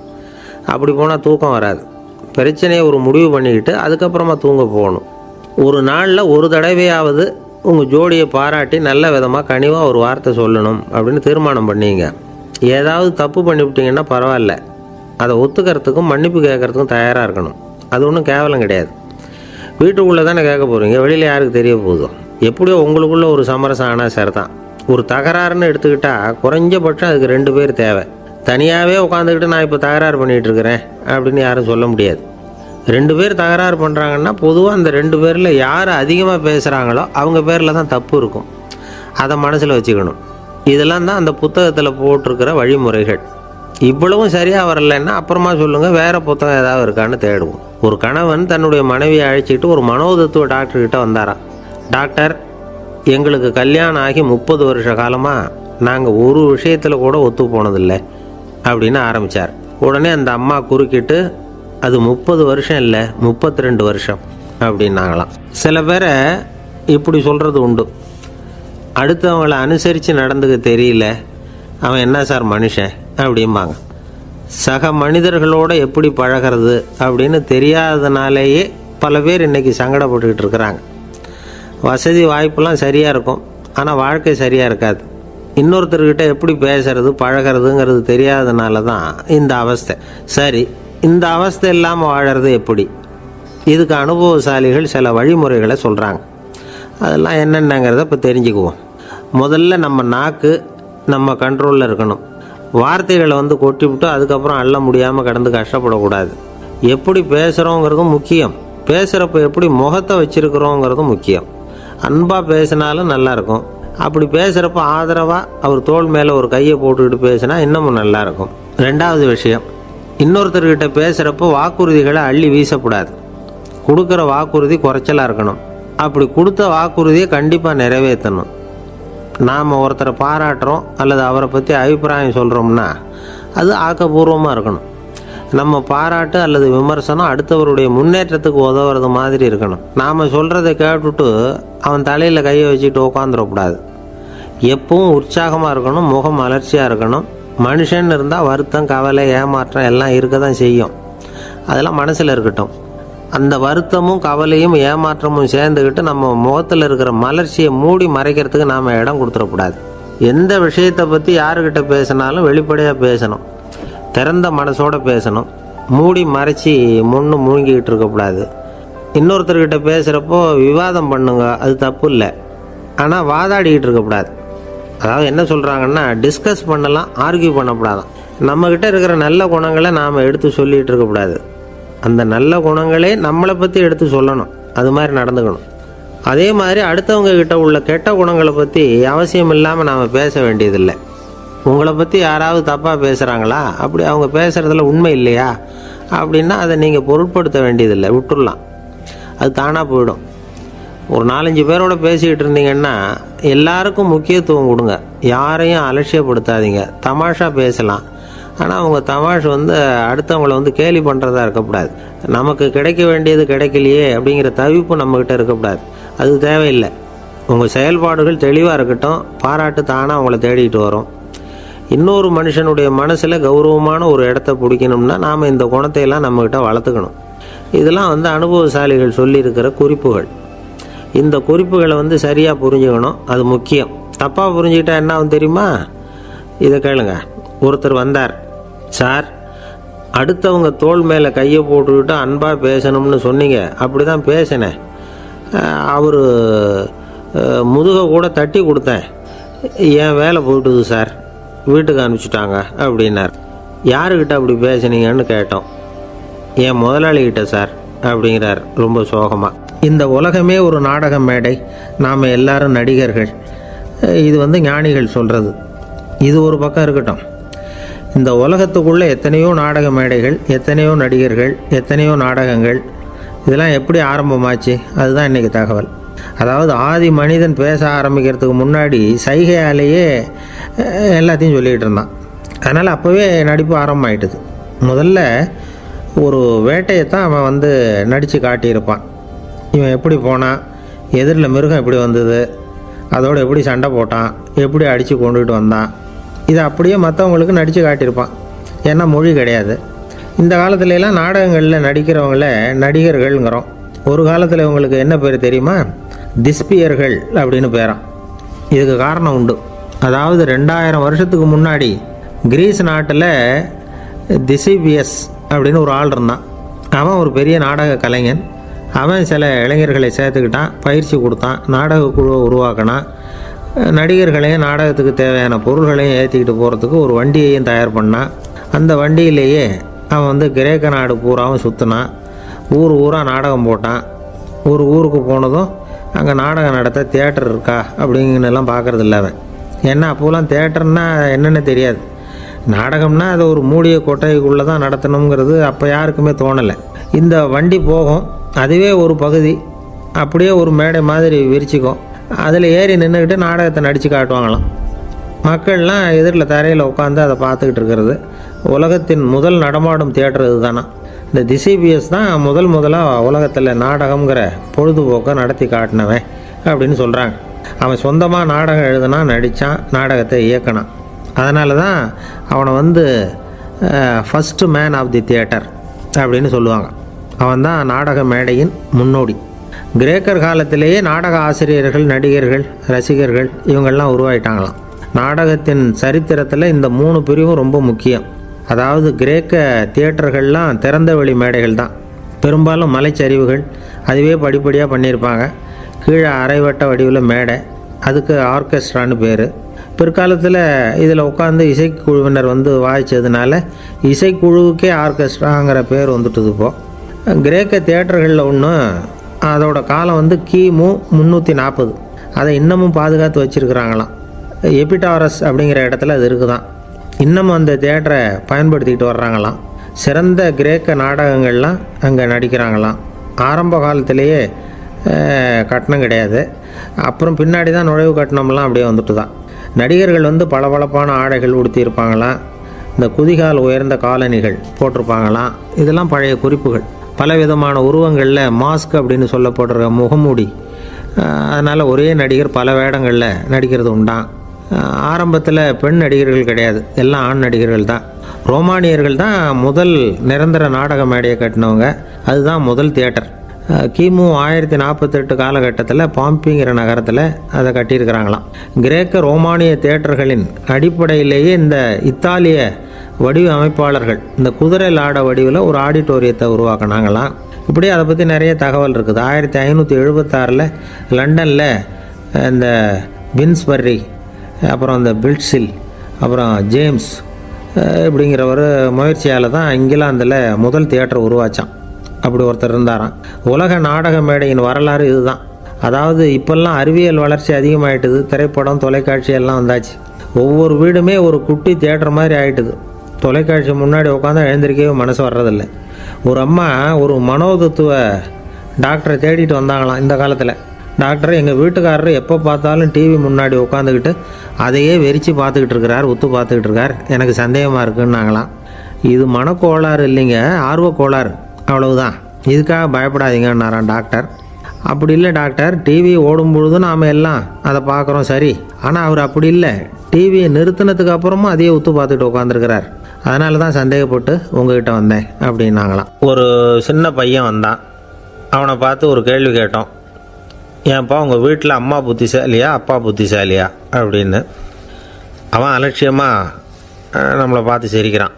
அப்படி போனால் தூக்கம் வராது. பிரச்சனையை ஒரு முடிவு பண்ணிக்கிட்டு அதுக்கப்புறமா தூங்க போகணும். ஒரு நாளில் ஒரு தடவையாவது உங்கள் ஜோடியை பாராட்டி நல்ல விதமாக கனிவாக ஒரு வார்த்தை சொல்லணும் அப்படின்னு தீர்மானம் பண்ணிங்க. ஏதாவது தப்பு பண்ணிவிட்டீங்கன்னா பரவாயில்ல, அதை ஒத்துக்கிறதுக்கும் மன்னிப்பு கேட்குறதுக்கும் தயாராக இருக்கணும். அது ஒன்றும் கேவலம் கிடையாது. வீட்டுக்குள்ளே தானே கேட்க போகிறீங்க, வெளியில் யாருக்கு தெரிய போதும்? எப்படியோ உங்களுக்குள்ள ஒரு சமரசம் ஆனால் சரிதான். ஒரு தகராறுன்னு எடுத்துக்கிட்டால் குறைஞ்சபட்சம் அதுக்கு 2 பேர் தேவை. தனியாகவே உட்காந்துக்கிட்டு நான் இப்போ தகராறு பண்ணிகிட்டு இருக்கிறேன் அப்படின்னு யாரும் சொல்ல முடியாது. 2 பேர் தகராறு பண்ணுறாங்கன்னா பொதுவாக அந்த 2 பேரில் யார் அதிகமாக பேசுகிறாங்களோ அவங்க பேரில் தான் தப்பு இருக்கும். அதை மனசில் வச்சுக்கணும். இதெல்லாம் தான் அந்த புத்தகத்தில் போட்டிருக்கிற வழிமுறைகள். இவ்வளவும் சரியாக வரலைன்னா அப்புறமா சொல்லுங்கள், வேறு புத்தகம் ஏதாவது இருக்கான்னு தேடுவோம். ஒரு கணவன் தன்னுடைய மனைவியை அழைச்சிட்டு ஒரு மனோதத்துவ டாக்டர்கிட்ட வந்தாராம். டாக்டர், எங்களுக்கு கல்யாணம் ஆகி 30 வருஷ காலமாக நாங்கள் ஒரு விஷயத்தில் கூட ஒத்து போனதில்லை அப்படின்னு ஆரம்பித்தார். உடனே அந்த அம்மா குறுக்கிட்டு, அது 30 வருஷம் இல்லை 32 வருஷம் அப்படின்னாங்களாம். சில பேரை இப்படி சொல்கிறது உண்டு. அடுத்தவங்களை அனுசரித்து நடந்துக்க தெரியல, அவன் என்ன சார் மனுஷன் அப்படிம்பாங்க. சக மனிதர்களோடு எப்படி பழகிறது அப்படின்னு தெரியாததுனாலேயே பல பேர் இன்றைக்கி சங்கடப்பட்டுக்கிட்டு இருக்கிறாங்க. வசதி வாய்ப்பெல்லாம் சரியாக இருக்கும், ஆனால் வாழ்க்கை சரியாக இருக்காது. இன்னொருத்தர்கிட்ட எப்படி பேசுறது பழகிறதுங்கிறது தெரியாததுனால தான் இந்த அவஸ்தை. சரி, இந்த அவஸ்தை இல்லாமல் வாழறது எப்படி? இதுக்கு அனுபவசாலிகள் சில வழிமுறைகளை சொல்கிறாங்க. அதெல்லாம் என்னென்னங்கிறத இப்போ தெரிஞ்சுக்குவோம். முதல்ல நம்ம நாக்கு நம்ம கண்ட்ரோலில் இருக்கணும். வார்த்தைகளை கொட்டிவிட்டு அதுக்கப்புறம் அள்ள முடியாமல் கடந்து கஷ்டப்படக்கூடாது. எப்படி பேசுகிறோங்கிறதும் முக்கியம், பேசுகிறப்ப எப்படி முகத்தை வச்சுருக்கிறோங்கிறதும் முக்கியம். அன்பாக பேசினாலும் நல்லாயிருக்கும். அப்படி பேசுகிறப்ப ஆதரவாக அவர் தோள் மேலே ஒரு கையை போட்டுக்கிட்டு பேசினா இன்னமும் நல்லாயிருக்கும். 2வது விஷயம், இன்னொருத்தர்கிட்ட பேசுகிறப்போ வாக்குறுதிகளை அள்ளி வீசக்கூடாது. கொடுக்குற வாக்குறுதி குறைச்சலாக இருக்கணும். அப்படி கொடுத்த வாக்குறுதியை கண்டிப்பாக நிறைவேற்றணும். நாம் ஒருத்தரை பாராட்டுறோம் அல்லது அவரை பற்றி அபிப்பிராயம் சொல்கிறோம்னா அது ஆக்கப்பூர்வமாக இருக்கணும். நம்ம பாராட்டு அல்லது விமர்சனம் அடுத்தவருடைய முன்னேற்றத்துக்கு உதவுறது மாதிரி இருக்கணும். நாம் சொல்கிறத கேட்டுட்டு அவன் தலையில் கையை வச்சுட்டு உட்காந்துடக்கூடாது. எப்பவும் உற்சாகமாக இருக்கணும், முகம் மலர்ச்சியாக இருக்கணும். மனுஷன் இருந்தால் வருத்தம், கவலை, ஏமாற்றம் எல்லாம் இருக்க தான் செய்யும். அதெல்லாம் மனசில் இருக்கட்டும். அந்த வருத்தமும் கவலையும் ஏமாற்றமும் சேர்ந்துக்கிட்டு நம்ம முகத்தில் இருக்கிற மலர்ச்சியை மூடி மறைக்கிறதுக்கு நாம் இடம் கொடுத்துடக்கூடாது. எந்த விஷயத்தை பற்றி யாருக்கிட்ட பேசினாலும் வெளிப்படையாக பேசணும். திறந்த மனசோடு பேசணும். மூடி மறைச்சி முன்னு மூழ்கிக்கிட்டு இருக்கக்கூடாது. இன்னொருத்தர்கிட்ட பேசுகிறப்போ விவாதம் பண்ணுங்க, அது தப்பு இல்லை. ஆனால் வாதாடிக்கிட்டு இருக்கக்கூடாது. அதாவது என்ன சொல்கிறாங்கன்னா, டிஸ்கஸ் பண்ணலாம், ஆர்கியூ பண்ணக்கூடாதான். நம்மக்கிட்ட இருக்கிற நல்ல குணங்களை நாம் எடுத்து சொல்லிகிட்டு இருக்கக்கூடாது. அந்த நல்ல குணங்களே நம்மளை பற்றி எடுத்து சொல்லணும். அது மாதிரி நடந்துக்கணும். அதே மாதிரி அடுத்தவங்க கிட்ட உள்ள கெட்ட குணங்களை பற்றி அவசியம் இல்லாமல் நாம் பேச வேண்டியதில்லை. உங்களை பற்றி யாராவது தப்பாக பேசுகிறாங்களா, அப்படி அவங்க பேசுகிறதுல உண்மை இல்லையா அப்படின்னா அதை நீங்கள் பொருட்படுத்த வேண்டியதில்லை, விட்டுடலாம். அது தானாக போயிடும். ஒரு 4-5 பேரோட பேசிக்கிட்டு இருந்தீங்கன்னா எல்லாருக்கும் முக்கியத்துவம் கொடுங்க. யாரையும் அலட்சியப்படுத்தாதீங்க. தமாஷா பேசலாம், ஆனால் அவங்க தமாஷ் அடுத்தவங்களை கேலி பண்ணுறதா இருக்கக்கூடாது. நமக்கு கிடைக்க வேண்டியது கிடைக்கலையே அப்படிங்கிற தவிப்பு நம்மக்கிட்ட இருக்கக்கூடாது. அது தேவையில்லை. உங்கள் செயல்பாடுகள் தெளிவாக இருக்கட்டும். பாராட்டு தானாக அவங்கள தேடிட்டு வரும். இன்னொரு மனுஷனுடைய மனசில் கௌரவமான ஒரு இடத்த பிடிக்கணும்னா நாம் இந்த குணத்தையெல்லாம் நம்மக்கிட்ட வளர்த்துக்கணும். இதெல்லாம் அனுபவசாலிகள் சொல்லியிருக்கிற குறிப்புகள். இந்த குறிப்புகளை சரியாக புரிஞ்சுக்கணும். அது முக்கியம். தப்பாக புரிஞ்சுக்கிட்டா என்ன ஆகும் தெரியுமா? இதை கேளுங்க. ஒருத்தர் வந்தார். சார், அடுத்தவங்க தோள் மேலே கையை போட்டுக்கிட்டு அன்பாக பேசணும்னு சொன்னீங்க. அப்படி தான் பேசினேன். அவர் முதுகை கூட தட்டி கொடுத்தேன். என் வேலை போயிட்டுது சார், வீட்டுக்கு அனுப்பிச்சிட்டாங்க அப்படின்னார். யாருக்கிட்ட அப்படி பேசுனீங்கன்னு கேட்டோம். என் முதலாளிகிட்ட சார் அப்படிங்கிறார் ரொம்ப சோகமாக. இந்த உலகமே ஒரு நாடக மேடை, நாம் எல்லாரும் நடிகர்கள். இது ஞானிகள் சொல்கிறது. இது ஒரு பக்கம் இருக்கட்டும். இந்த உலகத்துக்குள்ளே எத்தனையோ நாடக மேடைகள், எத்தனையோ நடிகர்கள், எத்தனையோ நாடகங்கள். இதெல்லாம் எப்படி ஆரம்பமாச்சு? அதுதான் இன்றைக்கி தகவல். அதாவது ஆதி மனிதன் பேச ஆரம்பிக்கிறதுக்கு முன்னாடி சைகையாலேயே எல்லாத்தையும் சொல்லிகிட்டு இருந்தான். அதனால் அப்போவே நடிப்பு ஆரம்பமாயிட்டுது. முதல்ல ஒரு வேட்டையைத்தான் அவன் நடித்து காட்டியிருப்பான். இவன் எப்படி போனான், எதிரில் மிருகம் எப்படி வந்தது, அதோடு எப்படி சண்டை போட்டான், எப்படி அடித்து கொண்டுகிட்டு வந்தான். இதை அப்படியே மற்றவங்களுக்கு நடித்து காட்டியிருப்பான். ஏன்னா மொழி கிடையாது. இந்த காலத்துலலாம் நாடகங்களில் நடிக்கிறவங்கள நடிகர்கள்ங்கிறோம். ஒரு காலத்தில் இவங்களுக்கு என்ன பேர் தெரியுமா? திஸ்பியர்கள் அப்படின்னு பேரான். இதுக்கு காரணம் உண்டு. அதாவது 2000 வருஷத்துக்கு முன்னாடி கிரீஸ் நாட்டில் திசிபியஸ் அப்படின்னு ஒரு ஆள் இருந்தான். அவன் ஒரு பெரிய நாடக கலைஞன். அவன் சில இளைஞர்களை சேர்த்துக்கிட்டான், பயிற்சி கொடுத்தான், நாடக குழுவை உருவாக்கினான். நடிகர்களையும் நாடகத்துக்கு தேவையான பொருள்களையும் ஏற்றிக்கிட்டு போகிறதுக்கு ஒரு வண்டியையும் தயார் பண்ணான். அந்த வண்டியிலேயே அவன் வந்து கிரேக்க நாடு பூராவும் சுற்றினான். ஊர் ஊராக நாடகம் போட்டான். ஒரு ஊருக்கு போனதும் அங்கே நாடகம் நடத்த தியேட்டர் இருக்கா அப்படிங்கன்னெல்லாம் பார்க்குறது இல்லை அவன். ஏன்னா அப்போலாம் தியேட்டர்னா என்னென்னு தெரியாது. நாடகம்னா அது ஒரு மூடிய கொட்டைக்குள்ளே தான் நடத்தணுங்கிறது அப்போ யாருக்குமே தோணலை. இந்த வண்டி போகும், அதுவே ஒரு பகுதி அப்படியே ஒரு மேடை மாதிரி விரிச்சிக்கும். அதில் ஏறி நின்றுக்கிட்டு நாடகத்தை நடித்து காட்டுவாங்களாம். மக்கள்லாம் எதிரில் தரையில் உட்காந்து அதை பார்த்துக்கிட்டு இருக்கிறது. உலகத்தின் முதல் நடமாடும் தியேட்டர் இது தானா. இந்த திசிபிஎஸ் தான் முதலாக உலகத்தில் நாடகங்கிற பொழுதுபோக்கை நடத்தி காட்டினவன் அப்படின்னு சொல்கிறாங்க. அவன் சொந்தமாக நாடகம் எழுதுனா, நடித்தான், நாடகத்தை இயக்கினான். அதனால தான் அவனை வந்து first man of the theatre அப்படின்னு சொல்லுவாங்க. அவன் தான் நாடக மேடையின் முன்னோடி. கிரேக்கர் காலத்திலேயே நாடக ஆசிரியர்கள், நடிகர்கள், ரசிகர்கள் இவங்கள்லாம் உருவாயிட்டாங்களாம். நாடகத்தின் சரித்திரத்தில் இந்த 3 பிரிவும் ரொம்ப முக்கியம். அதாவது கிரேக்க தியேட்டர்கள்லாம் திறந்த வெளி மேடைகள் தான். பெரும்பாலும் மலைச்சரிவுகள், அதுவே படிப்படியாக பண்ணியிருப்பாங்க. கீழே அரைவட்ட வடிவில் மேடை, அதுக்கு ஆர்கெஸ்ட்ரான்னு பேர். பிற்காலத்தில் இதில் உட்காந்து இசைக்குழுவினர் வந்து வாய்ச்சதுனால இசைக்குழுவுக்கே ஆர்கெஸ்ட்ராங்கிற பேர் வந்துட்டுது. இப்போது கிரேக்க தியேட்டர்களில் ஒன்று, அதோட காலம் வந்து கிமு 340. அதை இன்னமும் பாதுகாத்து வச்சுருக்கிறாங்களாம். எபிடாரஸ் அப்படிங்கிற இடத்துல அது இருக்குதான். இன்னமும் அந்த தியேட்டரை பயன்படுத்திக்கிட்டு வர்றாங்களாம். சிறந்த கிரேக்க நாடகங்கள்லாம் அங்கே நடிக்கிறாங்களாம். ஆரம்ப காலத்திலேயே கட்டணம் கிடையாது. அப்புறம் பின்னாடி தான் நுழைவு கட்டணம்லாம் அப்படியே வந்துட்டு தான். நடிகர்கள் வந்து பளபளப்பான ஆடைகள் உடுத்தியிருப்பாங்களாம். இந்த குதிகால் உயர்ந்த காலணிகள் போட்டிருப்பாங்களாம். இதெல்லாம் பழைய குறிப்புகள். பலவிதமான உருவங்களில் மாஸ்க் அப்படின்னு சொல்லப்படுற முகமூடி. அதனால் ஒரே நடிகர் பல வேடங்களில் நடிக்கிறது உண்டான். ஆரம்பத்தில் பெண் நடிகர்கள் கிடையாது, எல்லாம் ஆண் நடிகர்கள் தான். ரோமானியர்கள் தான் முதல் நிரந்தர நாடக மேடையை கட்டினவங்க. அதுதான் முதல் தியேட்டர். கிமு 1048 காலகட்டத்தில் பாம்பிங்கிற நகரத்தில் அதை கட்டியிருக்கிறாங்களாம். கிரேக்க ரோமானிய தியேட்டர்களின் அடிப்படையிலேயே இந்த இத்தாலிய வடிவமைப்பாளர்கள் இந்த குதிரை லாட வடிவில் ஒரு ஆடிட்டோரியத்தை உருவாக்கினாங்களாம். இப்படி அதை பற்றி நிறைய தகவல் இருக்குது. 1576 லண்டனில் இந்த பின்ஸ்பர்ரி, அப்புறம் இந்த பில்ட்ஸில், அப்புறம் ஜேம்ஸ் இப்படிங்கிற ஒரு முயற்சியால் தான் இங்கிலாந்தில் முதல் தியேட்டர் உருவாச்சான். அப்படி ஒருத்தர் இருந்தாராம். உலக நாடக மேடையின் வரலாறு இதுதான். அதாவது இப்போல்லாம் அறிவியல் வளர்ச்சி அதிகமாகிட்டுது. திரைப்படம், தொலைக்காட்சி எல்லாம் வந்தாச்சு. ஒவ்வொரு வீடுமே ஒரு குட்டி தியேட்டர் மாதிரி ஆகிட்டுது. தொலைக்காட்சி முன்னாடி உட்காந்து எழுந்திருக்கவே மனசு வர்றதில்லை. ஒரு அம்மா ஒரு மனோதத்துவ டாக்டரை தேடிட்டு வந்தாங்களாம் இந்த காலத்தில். டாக்டர், எங்கள் வீட்டுக்காரர் எப்போ பார்த்தாலும் டிவி முன்னாடி உட்காந்துக்கிட்டு அதையே வெறிச்சு பார்த்துக்கிட்டு இருக்கிறார், உத்து பார்த்துக்கிட்டு இருக்கார், எனக்கு சந்தேகமாக இருக்குன்னாங்களாம். இது மனக்கோளாறு இல்லைங்க, ஆர்வக்கோளாறு, அவ்வளவுதான், இதுக்காக பயப்படாதீங்கன்னாரான் டாக்டர். அப்படி இல்லை டாக்டர், டிவி ஓடும் பொழுது நாம் எல்லாம் அதை பார்க்குறோம் சரி, ஆனால் அவர் அப்படி இல்லை, டிவியை நிறுத்தினதுக்கு அப்புறமும் அதையே உத்து பார்த்துட்டு உட்காந்துருக்கிறார், அதனால தான் சந்தேகப்பட்டு உங்ககிட்ட வந்தேன் அப்படின்னாங்களாம். ஒரு சின்ன பையன் வந்தான். அவனை பார்த்து ஒரு கேள்வி கேட்டோம். ஏன்ப்பா உங்கள் வீட்டில் அம்மா புத்திசாலியா அப்பா புத்திசாலியா அப்படின்னு. அவன் அலட்சியமாக நம்மளை பார்த்து சிரிக்கிறான்.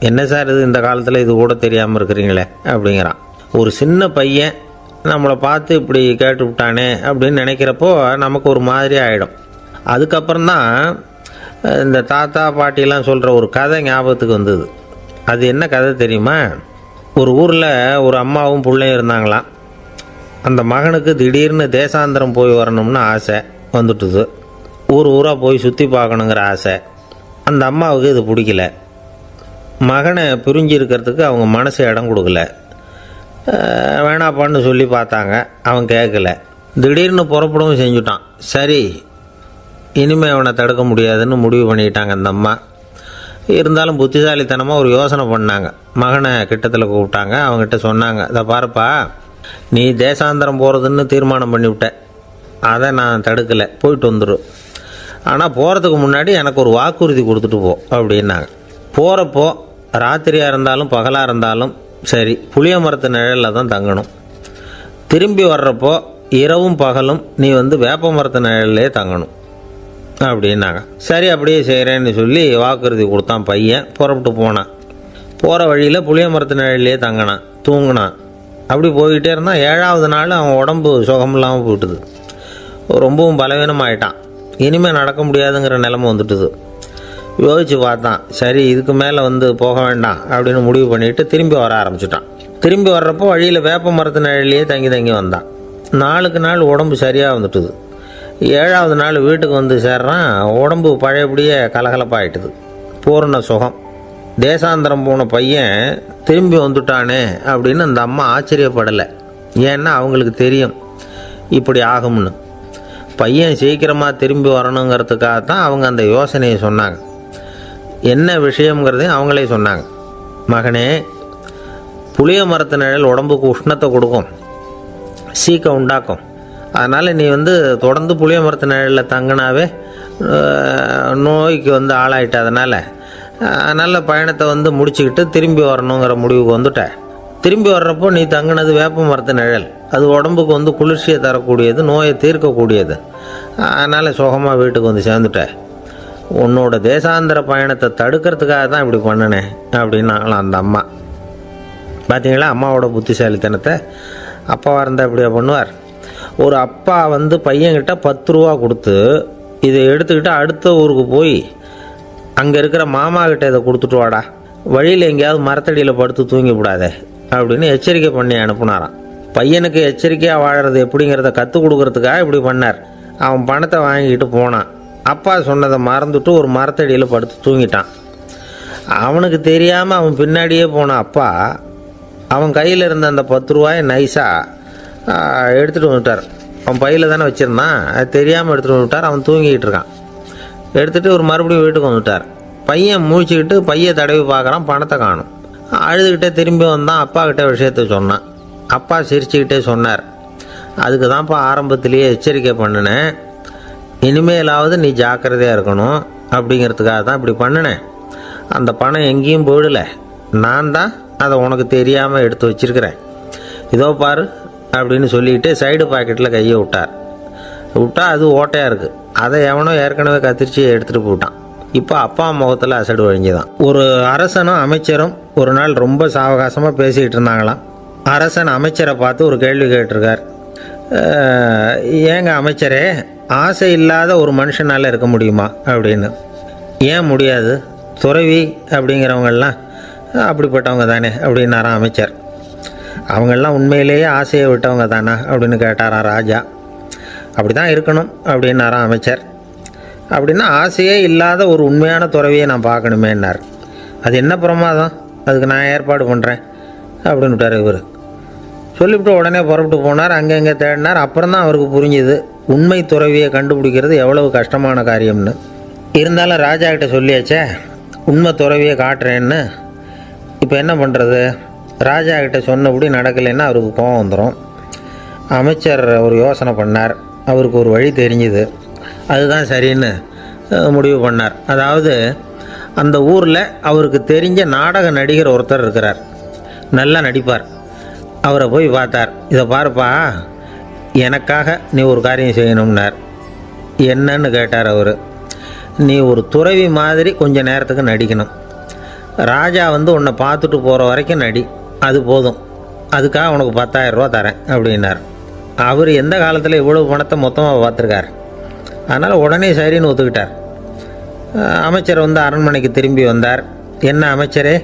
என்ன சார் இது, இந்த காலத்தில் இது கூட தெரியாமல் இருக்கிறீங்களே அப்படிங்கிறான். ஒரு சின்ன பையன் நம்மளை பார்த்து இப்படி கேட்டு விட்டானே அப்படின்னு நினைக்கிறப்போ நமக்கு ஒரு மாதிரி ஆகிடும். அதுக்கப்புறம்தான் இந்த தாத்தா பாட்டிலாம் சொல்கிற ஒரு கதை ஞாபகத்துக்கு வந்தது. அது என்ன கதை தெரியுமா? ஒரு ஊரில் ஒரு அம்மாவும் பிள்ளையும் இருந்தாங்களாம். அந்த மகனுக்கு திடீர்னு தேசாந்திரம் போய் வரணும்னு ஆசை வந்துட்டுது. ஊராக போய் சுற்றி பார்க்கணுங்கிற ஆசை. அந்த அம்மாவுக்கு இது பிடிக்கல. மகனை பிரிஞ்சு இருக்கிறதுக்கு அவங்க மனசு இடம் கொடுக்கல. வேணாப்பான்னு சொல்லி பார்த்தாங்க, அவன் கேட்கல. திடீர்னு புறப்படவும் செஞ்சுட்டான். சரி, இனிமேல் அவனை தடுக்க முடியாதுன்னு முடிவு பண்ணிக்கிட்டாங்க அந்த அம்மா. இருந்தாலும் புத்திசாலித்தனமாக ஒரு யோசனை பண்ணாங்க. மகனை கிட்டத்தில் கூப்பிட்டாங்க. அவங்ககிட்ட சொன்னாங்க, இதை பாருப்பா, நீ தேசாந்திரம் போகிறதுன்னு தீர்மானம் பண்ணிவிட்ட, அதை நான் தடுக்கலை, போயிட்டு வந்துடும். ஆனால் போகிறதுக்கு முன்னாடி எனக்கு ஒரு வாக்குறுதி கொடுத்துட்டு போ அப்படின்னாங்க. போகிறப்போ ராத்திரியாக இருந்தாலும் பகலாக இருந்தாலும் சரி, புளிய மரத்து நிழலில் தான் தங்கணும். திரும்பி வர்றப்போ இரவும் பகலும் நீ வேப்ப மரத்து நிழல்லே தங்கணும் அப்படின்னாங்க. சரி, அப்படியே செய்கிறேன்னு சொல்லி வாக்குறுதி கொடுத்தான் பையன். புறப்பட்டு போனான். போகிற வழியில் புளிய மரத்து நிழல்லே தங்கினான், தூங்கினான். அப்படி போய்கிட்டே இருந்தான். 7ஆவது நாள் அவன் உடம்பு சுகமில்லாமல் போயிட்டுது. ரொம்பவும் பலவீனமாயிட்டான். இனிமேல் நடக்க முடியாதுங்கிற நிலைமை வந்துட்டுது. யோசித்து பார்த்தான். சரி, இதுக்கு மேலே போக வேண்டாம் அப்படின்னு முடிவு பண்ணிட்டு திரும்பி வர ஆரம்பிச்சிட்டான். திரும்பி வர்றப்போ வழியில் வேப்ப மரத்து நிழலையே தங்கி தங்கி வந்தான். நாளுக்கு நாள் உடம்பு சரியாக வந்துட்டுது. 7ஆவது நாள் வீட்டுக்கு சேர்றான். உடம்பு பழையபடியே கலகலப்பாயிட்டுது. பூரண சுகம். தேசாந்திரம் போன பையன் திரும்பி வந்துட்டானே அப்படின்னு அந்த அம்மா ஆச்சரியப்படலை. ஏன்னா அவங்களுக்கு தெரியும் இப்படி ஆகும்னு. பையன் சீக்கிரமாக திரும்பி வரணுங்கிறதுக்காக தான் அவங்க அந்த யோசனையை சொன்னாங்க. என்ன விஷயங்கிறதையும் அவங்களே சொன்னாங்க. மகனே, புளிய மரத்து நிழல் உடம்புக்கு உஷ்ணத்தை கொடுக்கும், சீக்கம் உண்டாக்கும். அதனால் நீ தொடர்ந்து புளிய மரத்து நிழலில் தங்கினாவே நோய்க்கு ஆளாயிட்ட. அதனால் நல்ல பயணத்தை முடிச்சுக்கிட்டு திரும்பி வரணுங்கிற முடிவுக்கு வந்துட்ட. திரும்பி வர்றப்போ நீ தங்கினது வேப்ப மரத்து நிழல். அது உடம்புக்கு குளிர்ச்சியை தரக்கூடியது, நோயை தீர்க்கக்கூடியது. அதனால் சுகமாக வீட்டுக்கு சேர்ந்துட்ட. உன்னோட தேசாந்திர பயணத்தை தடுக்கிறதுக்காக தான் இப்படி பண்ணினேன் அப்படின்னாங்களாம் அந்த அம்மா. பார்த்தீங்களா அம்மாவோட புத்திசாலித்தனத்தை? அப்பாவாக இருந்தால் இப்படியா பண்ணுவார்? ஒரு அப்பா பையன்கிட்ட 10 ரூபா கொடுத்து இதை எடுத்துக்கிட்டு அடுத்த ஊருக்கு போய் அங்கே இருக்கிற மாமா கிட்ட இதை கொடுத்துட்டு வாடா, வழியில் எங்கேயாவது மரத்தடியில் படுத்து தூங்கி விடாதே அப்படின்னு எச்சரிக்கை பண்ணி அனுப்புனாராம். பையனுக்கு எச்சரிக்கையாக வாழறது எப்படிங்கிறத கற்றுக் கொடுக்கறதுக்காக இப்படி பண்ணார். அவன் பணத்தை வாங்கிட்டு போனான். அப்பா சொன்னதை மறந்துட்டு ஒரு மரத்தடியில் படுத்து தூங்கிட்டான். அவனுக்கு தெரியாமல் அவன் பின்னாடியே போன அப்பா அவன் கையில் இருந்த அந்த 10 ரூபாயை நைஸாக எடுத்துகிட்டு வந்துட்டார். அவன் பையில் தானே வச்சுருந்தான், அது தெரியாமல் எடுத்துகிட்டு வந்துட்டார். அவன் தூங்கிக்கிட்டு இருக்கான். எடுத்துகிட்டு ஒரு மறுபடியும் வீட்டுக்கு வந்துட்டார். பையன் மூழ்கிக்கிட்டு பையை தடவி பார்க்குறான், பணத்தை காணும். அழுதுகிட்டே திரும்பி வந்தான். அப்பா கிட்ட விஷயத்த சொன்னான். அப்பா சிரிச்சுக்கிட்டே சொன்னார், அதுக்கு தான்ப்பா ஆரம்பத்திலேயே எச்சரிக்கை பண்ணினேன், இனிமேலாவது நீ ஜாக்கிரதையாக இருக்கணும் அப்படிங்கிறதுக்காக தான் இப்படி பண்ணினேன். அந்த பணம் எங்கேயும் போயிடலை, நான் தான் அதை உனக்கு தெரியாமல் எடுத்து வச்சிருக்கிறேன். இதோ பாரு அப்படின்னு சொல்லிக்கிட்டு சைடு பாக்கெட்டில் கையை விட்டார். அது ஓட்டையாக இருக்குது. அதை எவனோ ஏற்கனவே கத்திரிச்சு எடுத்துகிட்டு போட்டான். இப்போ அப்பா முகத்தில் அசடு வழிஞ்சுதான். ஒரு அரசனும் அமைச்சரும் ஒரு நாள் ரொம்ப சாவகாசமாக பேசிக்கிட்டு இருந்தாங்களாம். அரசன் அமைச்சரை பார்த்து ஒரு கேள்வி கேட்டிருக்கார். ஏங்க அமைச்சரே, ஆசை இல்லாத ஒரு மனுஷனால் இருக்க முடியுமா அப்படின்னு. ஏன் முடியாது, துறவி அப்படிங்கிறவங்கெல்லாம் அப்படிப்பட்டவங்க தானே அப்படின்னாராம் அமைச்சர். அவங்கெல்லாம் உண்மையிலேயே ஆசையை விட்டவங்க தானா அப்படின்னு கேட்டாராம் ராஜா. அப்படி தான் இருக்கணும் அப்படின்னாராம் அமைச்சர். அப்படின்னா ஆசையே இல்லாத ஒரு உண்மையான துறவியை நான் பார்க்கணுமேன்னார். அது என்ன பிரமாதம், அதுக்கு நான் ஏற்பாடு பண்ணுறேன் அப்படின்னு விட்டார் இவர். சொல்லிவிட்டு உடனே புறப்பட்டு போனார். அங்கங்கே தேடினார். அப்புறம் தான் அவருக்கு புரிஞ்சுது உண்மை துறவியை கண்டுபிடிக்கிறது எவ்வளவு கஷ்டமான காரியம்னு. இருந்தாலும் ராஜா கிட்ட சொல்லியாச்சே உண்மை துறவியை காட்டுறேன்னு. இப்போ என்ன பண்ணுறது? ராஜா கிட்ட சொன்னபடி நடக்கலைன்னா அவருக்கு கோபம் வந்துடும். அமைச்சர் ஒரு யோசனை பண்ணார். அவருக்கு ஒரு வழி தெரிஞ்சுது. அதுதான் சரின்னு முடிவு பண்ணார். அதாவது அந்த ஊரில் அவருக்கு தெரிஞ்ச நாடக நடிகர் ஒருத்தர் இருக்கிறார், நல்லா நடிப்பார். அவரை போய் பார்த்தார். இதை பாருப்பா, எனக்காக நீ ஒரு காரியம் செய்யணும்னார். என்னன்னு கேட்டார் அவர். நீ ஒரு துறவி மாதிரி கொஞ்சம் நேரத்துக்கு நடிக்கணும். ராஜா உன்னை பார்த்துட்டு போகிற வரைக்கும் நடி, அது போதும். அதுக்காக உனக்கு 10,000 ரூபா தரேன் அப்படின்னார். அவர் எந்த காலத்தில் இவ்வளவு பணத்தை மொத்தமாக பார்த்துருக்கார். அதனால் உடனே சரின்னு ஒத்துக்கிட்டார். அமைச்சர் அரண்மனைக்கு திரும்பி வந்தார். என்ன அமைச்சரே,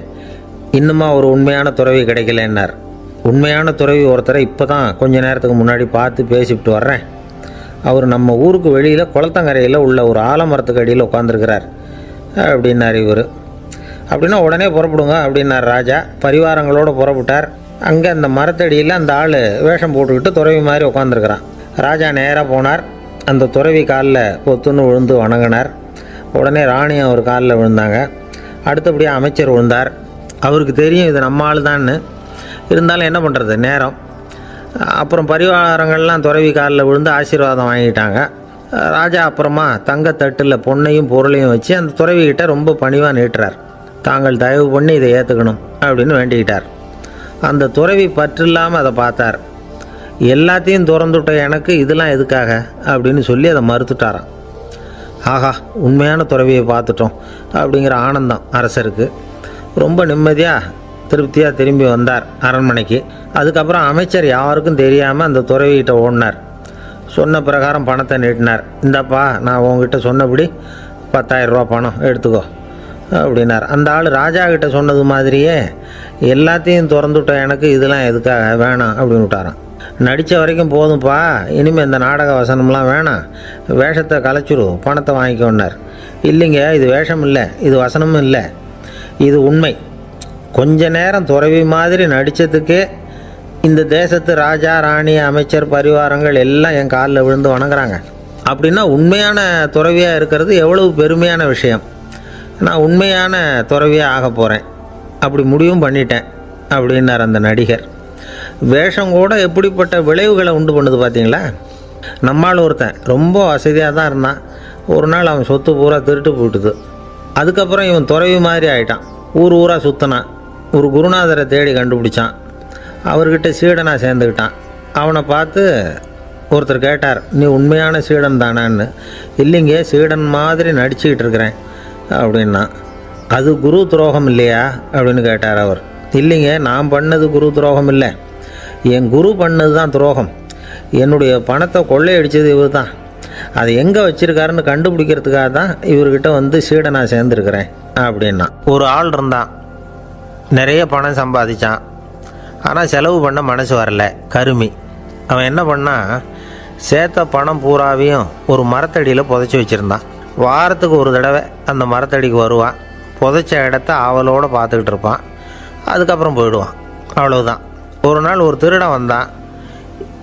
இன்னுமா ஒரு உண்மையான துறவி கிடைக்கலன்னார். உண்மையான துறவி ஒருத்தரை இப்போ தான் கொஞ்ச நேரத்துக்கு முன்னாடி பார்த்து பேசிவிட்டு வர்றேன். அவர் நம்ம ஊருக்கு வெளியில் குளத்தங்கரையில் உள்ள ஒரு ஆலமரத்துக்கு அடியில் உட்காந்துருக்கிறார் அப்படின்னார் இவர். அப்படின்னா உடனே புறப்படுங்க அப்படின்னார் ராஜா. பரிவாரங்களோடு புறப்பட்டார். அங்கே அந்த மரத்தடியில் அந்த ஆள் வேஷம் போட்டுக்கிட்டு துறவி மாதிரி உட்காந்துருக்கிறான். ராஜா நேராக போனார். அந்த துறவி காலில் பொத்துன்னு விழுந்து வணங்கினார். உடனே ராணியும் அவர் காலில் விழுந்தாங்க. அடுத்தபடியாக அமைச்சர் விழுந்தார். அவருக்கு தெரியும் இது நம்ம ஆள் தான்னு. இருந்தாலும் என்ன பண்ணுறது, நேரம். அப்புறம் பரிவாரங்கள்லாம் துறவி காலில் விழுந்து ஆசீர்வாதம் வாங்கிட்டாங்க. ராஜா அப்புறமா தங்கத்தட்டில் பொன்னையும் பொருளையும் வச்சு அந்த துறவிக்கிட்ட ரொம்ப பணிவாக நீட்டுறார். தாங்கள் தயவு பண்ணி இதை ஏற்றுக்கணும் அப்படின்னு வேண்டிக்கிட்டார். அந்த துறவி பற்றில்லாமல் அதை பார்த்தார். எல்லாத்தையும் திறந்துவிட்ட எனக்கு இதெல்லாம் எதுக்காக அப்படின்னு சொல்லி அதை மறுத்துட்டாராம். ஆஹா, உண்மையான துறவியை பார்த்துட்டோம் அப்படிங்கிற ஆனந்தம் அரசருக்கு. ரொம்ப நிம்மதியாக திருப்தியாக திரும்பி வந்தார் அரண்மனைக்கு. அதுக்கப்புறம் அமைச்சர் யாருக்கும் தெரியாமல் அந்த துறவிகிட்ட ஓடினார். சொன்ன பிரகாரம் பணத்தை நீட்டினார். இந்தாப்பா, நான் உங்ககிட்ட சொன்னபடி 10,000 ரூபா பணம் எடுத்துக்கோ அப்படின்னார். அந்த ஆள் ராஜா கிட்ட சொன்னது மாதிரியே எல்லாத்தையும் திறந்துவிட்டோம், எனக்கு இதெல்லாம் எதுக்காக வேணாம் அப்படின்னு விட்டாரான். நடித்த வரைக்கும் போதும்ப்பா, இனிமேல் இந்த நாடக வசனம்லாம் வேணாம், வேஷத்தை கலைச்சிரு, பணத்தை வாங்கிக்கோன்னார். இல்லைங்க, இது வேஷம் இல்லை, இது வசனமும் இல்லை, இது உண்மை. கொஞ்ச நேரம் துறவி மாதிரி நடித்ததுக்கே இந்த தேசத்து ராஜா ராணி அமைச்சர் பரிவாரங்கள் எல்லாம் என் காலில் விழுந்து வணங்குறாங்க. அப்படின்னா உண்மையான துறவியாக இருக்கிறது எவ்வளவு பெருமையான விஷயம். நான் உண்மையான துறவியாக ஆக போகிறேன், அப்படி முடிவும் பண்ணிட்டேன் அப்படின்னார் அந்த நடிகர். வேஷம் கூட எப்படிப்பட்ட விளைவுகளை உண்டு பண்ணுது பார்த்தீங்களா. நம்மால் ஒருத்தன் ரொம்ப வசதியாக தான் இருந்தான், ஒரு நாள் அவன் சொத்து பூரா திருட்டு போயிட்டுது. அதுக்கப்புறம் இவன் துறவி மாதிரி ஆகிட்டான், ஊர் ஊராக சுற்றினான், ஒரு குருநாதரை தேடி கண்டுபிடிச்சான், அவர்கிட்ட சீடனாக சேர்ந்துக்கிட்டான். அவனை பார்த்து ஒருத்தர் கேட்டார், நீ உண்மையான சீடன் தானான்னு. இல்லைங்க, சீடன் மாதிரி நடிச்சுக்கிட்டு இருக்கிறேன் அப்படின்னா. அது குரு துரோகம் இல்லையா அப்படின்னு கேட்டார் அவர். இல்லைங்க, நான் பண்ணது குரு துரோகம் இல்லை, என் குரு பண்ணது தான் துரோகம். என்னுடைய பணத்தை கொள்ளையடித்தது இவர் தான், அதை எங்கே வச்சுருக்காருன்னு கண்டுபிடிக்கிறதுக்காக தான் இவர்கிட்ட வந்து சீடனாக சேர்ந்துருக்கிறேன் அப்படின்னா. ஒரு ஆள் இருந்தான், நிறைய பணம் சம்பாதிச்சான், ஆனால் செலவு பண்ண மனசு வரல, கருமி. அவன் என்ன பண்ணான், சேர்த்த பணம் பூராவையும் ஒரு மரத்தடியில் புதைச்சி வச்சுருந்தான். வாரத்துக்கு ஒரு தடவை அந்த மரத்தடிக்கு வருவான், புதைச்ச இடத்த ஆவலோடு பார்த்துக்கிட்டு இருப்பான், அதுக்கப்புறம் போயிடுவான், அவ்வளவுதான். ஒரு நாள் ஒரு திருடன் வந்தான்,